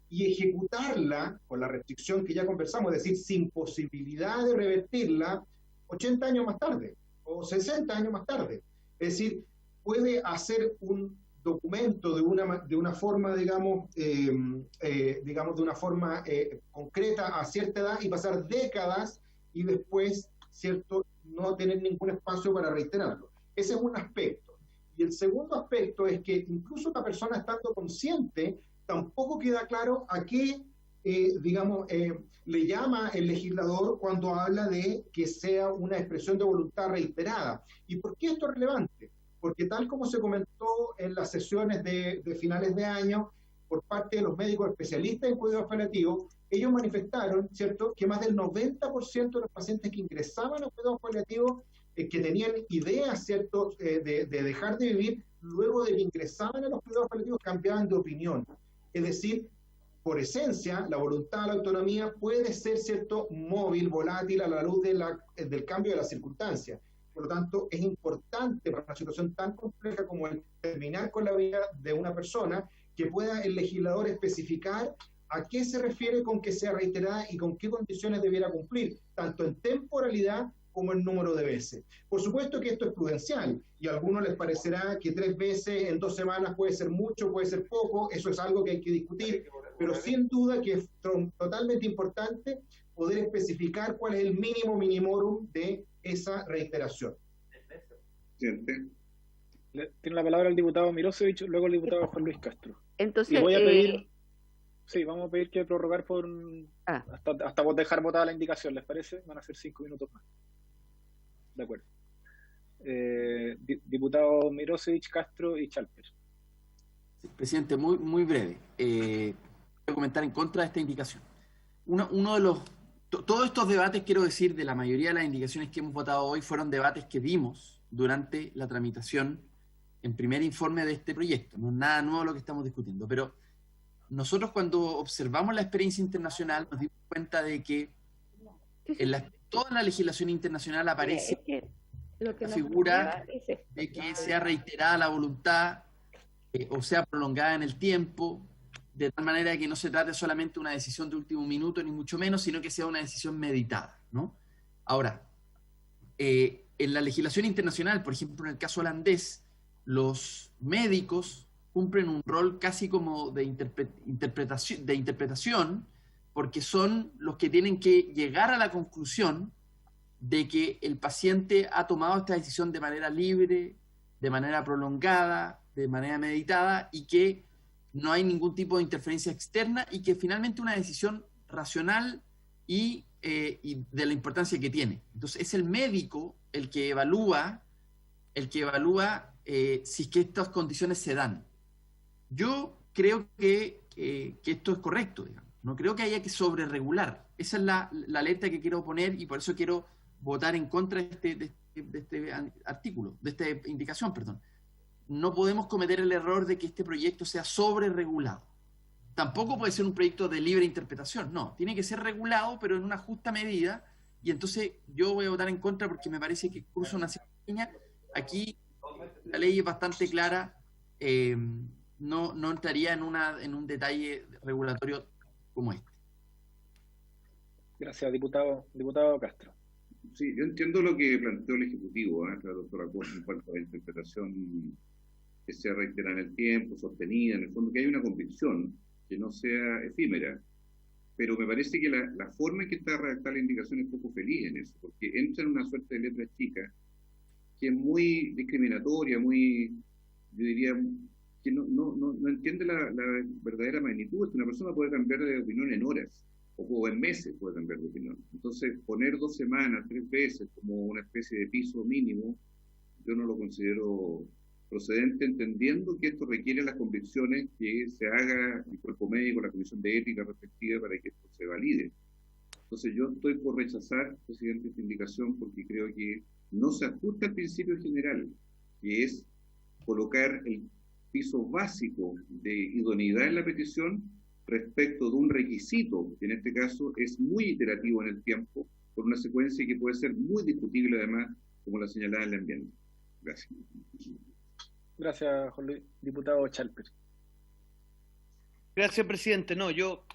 y ejecutarla, con la restricción que ya conversamos, es decir, sin posibilidad de revertirla, 80 años más tarde o 60 años más tarde. Es decir, puede hacer un documento de una forma, digamos, de una forma concreta a cierta edad y pasar décadas y después, ¿cierto?, no tener ningún espacio para reiterarlo. Ese es un aspecto. Y el segundo aspecto es que incluso la persona estando consciente, tampoco queda claro a qué, le llama el legislador cuando habla de que sea una expresión de voluntad reiterada. ¿Y por qué esto es relevante? Porque tal como se comentó en las sesiones de finales de año, por parte de los médicos especialistas en cuidados paliativos, ellos manifestaron, ¿cierto?, que más del 90% de los pacientes que ingresaban a cuidados paliativos, que tenían ideas, ¿cierto?, de dejar de vivir, luego de que ingresaban a los cuidados paliativos, cambiaban de opinión. Es decir, por esencia, la voluntad, la autonomía puede ser, ¿cierto?, móvil, volátil a la luz del cambio de las circunstancias. Por lo tanto, es importante para una situación tan compleja como el terminar con la vida de una persona, que pueda el legislador especificar a qué se refiere con que sea reiterada y con qué condiciones debiera cumplir, tanto en temporalidad como el número de veces. Por supuesto que esto es prudencial y a algunos les parecerá que 3 veces en 2 semanas puede ser mucho, puede ser poco, eso es algo que hay que discutir, pero sin duda que es totalmente importante poder especificar cuál es el mínimo minimorum de esa reiteración. Tiene la palabra el diputado Mirosevich, luego el diputado Juan Luis Castro. Entonces, y voy a pedir, sí, vamos a pedir que prorrogar por hasta dejar votada la indicación, ¿les parece? Van a ser 5 minutos más. De acuerdo. Diputado Mirosevich, Castro y Chalper. Presidente, muy breve. Voy a comentar en contra de esta indicación. Uno de los... Todos estos debates, quiero decir, de la mayoría de las indicaciones que hemos votado hoy, fueron debates que dimos durante la tramitación en primer informe de este proyecto. No es nada nuevo lo que estamos discutiendo, pero nosotros cuando observamos la experiencia internacional nos dimos cuenta de que en toda la legislación internacional aparece la figura de que sea reiterada la voluntad o sea prolongada en el tiempo, de tal manera que no se trate solamente de una decisión de último minuto, ni mucho menos, sino que sea una decisión meditada, ¿no? Ahora, en la legislación internacional, por ejemplo, en el caso holandés, los médicos cumplen un rol casi como de interpretación, porque son los que tienen que llegar a la conclusión de que el paciente ha tomado esta decisión de manera libre, de manera prolongada, de manera meditada, y que no hay ningún tipo de interferencia externa, y que finalmente una decisión racional y de la importancia que tiene. Entonces es el médico el que evalúa si es que estas condiciones se dan. Yo creo que esto es correcto, digamos. No creo que haya que sobreregular. Esa es la alerta que quiero poner, y por eso quiero votar en contra de este artículo, de esta indicación, perdón. No podemos cometer el error de que este proyecto sea sobreregulado. Tampoco puede ser un proyecto de libre interpretación, no. Tiene que ser regulado, pero en una justa medida, y entonces yo voy a votar en contra porque me parece que cruza una cierta línea. Aquí la ley es bastante clara, no entraría en un detalle regulatorio como este. Gracias, diputado Castro. Sí, yo entiendo lo que planteó el Ejecutivo, la doctora Costa, en cuanto a la interpretación que sea reiterada en el tiempo, sostenida, en el fondo, que haya una convicción, que no sea efímera. Pero me parece que la forma en que está redactada la indicación es poco feliz en eso, porque entra en una suerte de letra chica que es muy discriminatoria, muy, yo diría, que no entiende la verdadera magnitud. Es que una persona puede cambiar de opinión en horas, o en meses puede cambiar de opinión. Entonces, poner 2 semanas, 3 veces, como una especie de piso mínimo, yo no lo considero procedente, entendiendo que esto requiere las convicciones que se haga el cuerpo médico, la comisión de ética respectiva, para que esto se valide. Entonces, yo estoy por rechazar, presidente, esta indicación, porque creo que no se ajusta al principio general, que es colocar el piso básico de idoneidad en la petición respecto de un requisito, que en este caso es muy iterativo en el tiempo, por una secuencia que puede ser muy discutible además, como la señalaba en el ambiente. Gracias. Gracias, Juan Luis. Diputado Chalper. Gracias, presidente. No,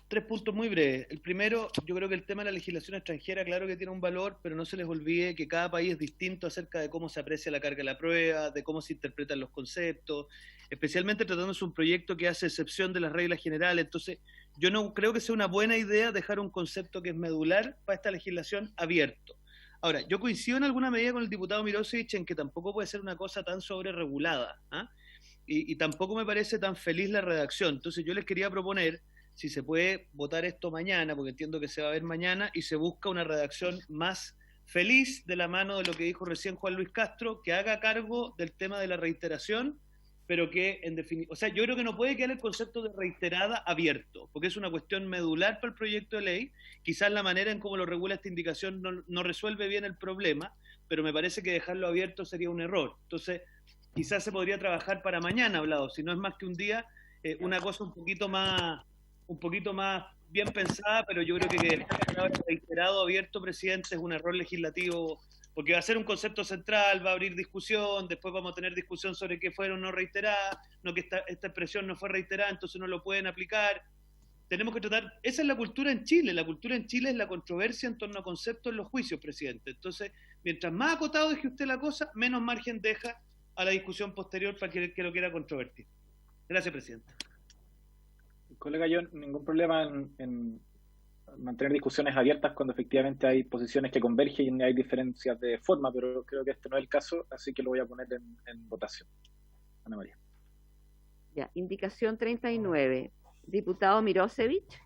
3 puntos muy breves. El primero, yo creo que el tema de la legislación extranjera, claro que tiene un valor, pero no se les olvide que cada país es distinto acerca de cómo se aprecia la carga de la prueba, de cómo se interpretan los conceptos, especialmente tratándose de un proyecto que hace excepción de las reglas generales. Entonces, yo no creo que sea una buena idea dejar un concepto que es medular para esta legislación abierto. Ahora, yo coincido en alguna medida con el diputado Mirosevich en que tampoco puede ser una cosa tan sobreregulada, ¿ah? Y tampoco me parece tan feliz la redacción. Entonces yo les quería proponer, si se puede votar esto mañana, porque entiendo que se va a ver mañana, y se busca una redacción más feliz de la mano de lo que dijo recién Juan Luis Castro, que haga cargo del tema de la reiteración, pero que en definitiva, o sea, yo creo que no puede quedar el concepto de reiterada abierto, porque es una cuestión medular para el proyecto de ley. Quizás la manera en cómo lo regula esta indicación no resuelve bien el problema, pero me parece que dejarlo abierto sería un error. Entonces, quizás se podría trabajar para mañana, hablado, si no es más que un día, una cosa un poquito más bien pensada, pero yo creo que dejar reiterado abierto, presidente, es un error legislativo, porque va a ser un concepto central, va a abrir discusión, después vamos a tener discusión sobre qué fueron no reiteradas, no que esta expresión no fue reiterada, entonces no lo pueden aplicar. Tenemos que tratar, esa es la cultura en Chile es la controversia en torno a conceptos en los juicios, presidente. Entonces, Mientras más acotado deje usted la cosa, menos margen deja a la discusión posterior para que lo quiera controvertir. Gracias, presidente. Colega, yo ningún problema en mantener discusiones abiertas cuando efectivamente hay posiciones que convergen y hay diferencias de forma, pero creo que este no es el caso, así que lo voy a poner en votación. Ana María. Ya, indicación 39. Diputado Mirosevich.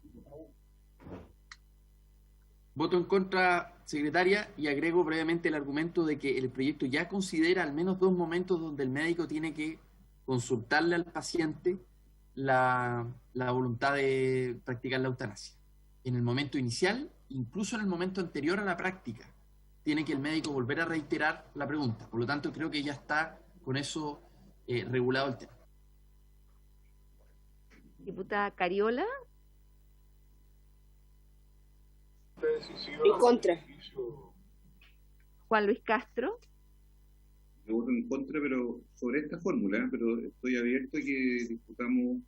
Voto en contra, secretaria, y agrego brevemente el argumento de que el proyecto ya considera al menos 2 momentos donde el médico tiene que consultarle al paciente la voluntad de practicar la eutanasia. En el momento inicial, incluso en el momento anterior a la práctica, tiene que el médico volver a reiterar la pregunta. Por lo tanto, creo que ya está con eso regulado el tema. Diputada Cariola. En contra. Juan Luis Castro. Yo voto en contra, pero sobre esta fórmula, pero estoy abierto a que discutamos,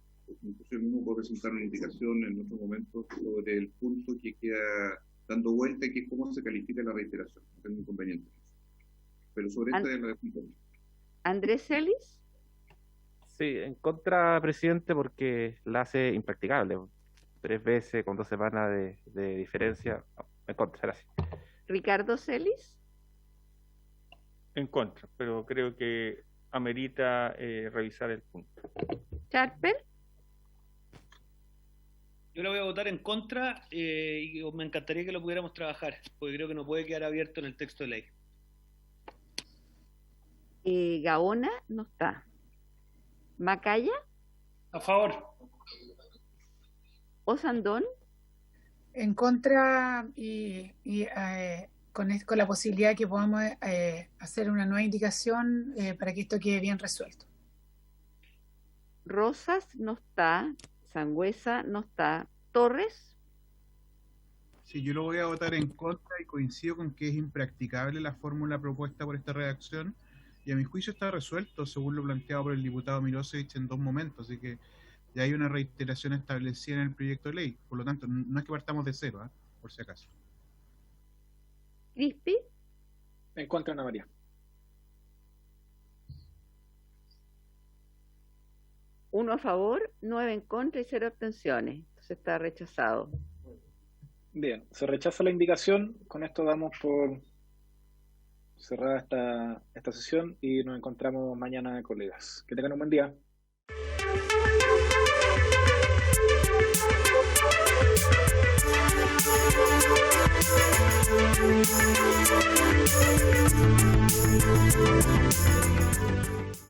incluso yo mismo puedo presentar una indicación en otro momento sobre el punto que queda dando vuelta, que es cómo se califica la reiteración. No tengo inconveniente. Pero sobre esta es la definición. Andrés Celis. Sí, en contra, presidente, porque la hace impracticable. 3 veces con 2 semanas de diferencia. En contra, gracias. Ricardo Celis. En contra, pero creo que amerita revisar el punto. Charper. Yo la voy a votar en contra y me encantaría que lo pudiéramos trabajar, porque creo que no puede quedar abierto en el texto de ley. Gaona no está. Macaya. A favor. Osandón. En contra y con la posibilidad de que podamos hacer una nueva indicación para que esto quede bien resuelto. Rosas no está. Sangüesa no está. Torres. Sí, yo lo voy a votar en contra y coincido con que es impracticable la fórmula propuesta por esta redacción y a mi juicio está resuelto según lo planteado por el diputado Mirosevich en 2 momentos, así que ya hay una reiteración establecida en el proyecto de ley, por lo tanto no es que partamos de cero, por si acaso. Crispi. En contra, Ana María. 1 a favor, 9 en contra y 0 abstenciones. Entonces está rechazado. Bien, se rechaza la indicación. Con esto damos por cerrada esta sesión y nos encontramos mañana, colegas. Que tengan un buen día.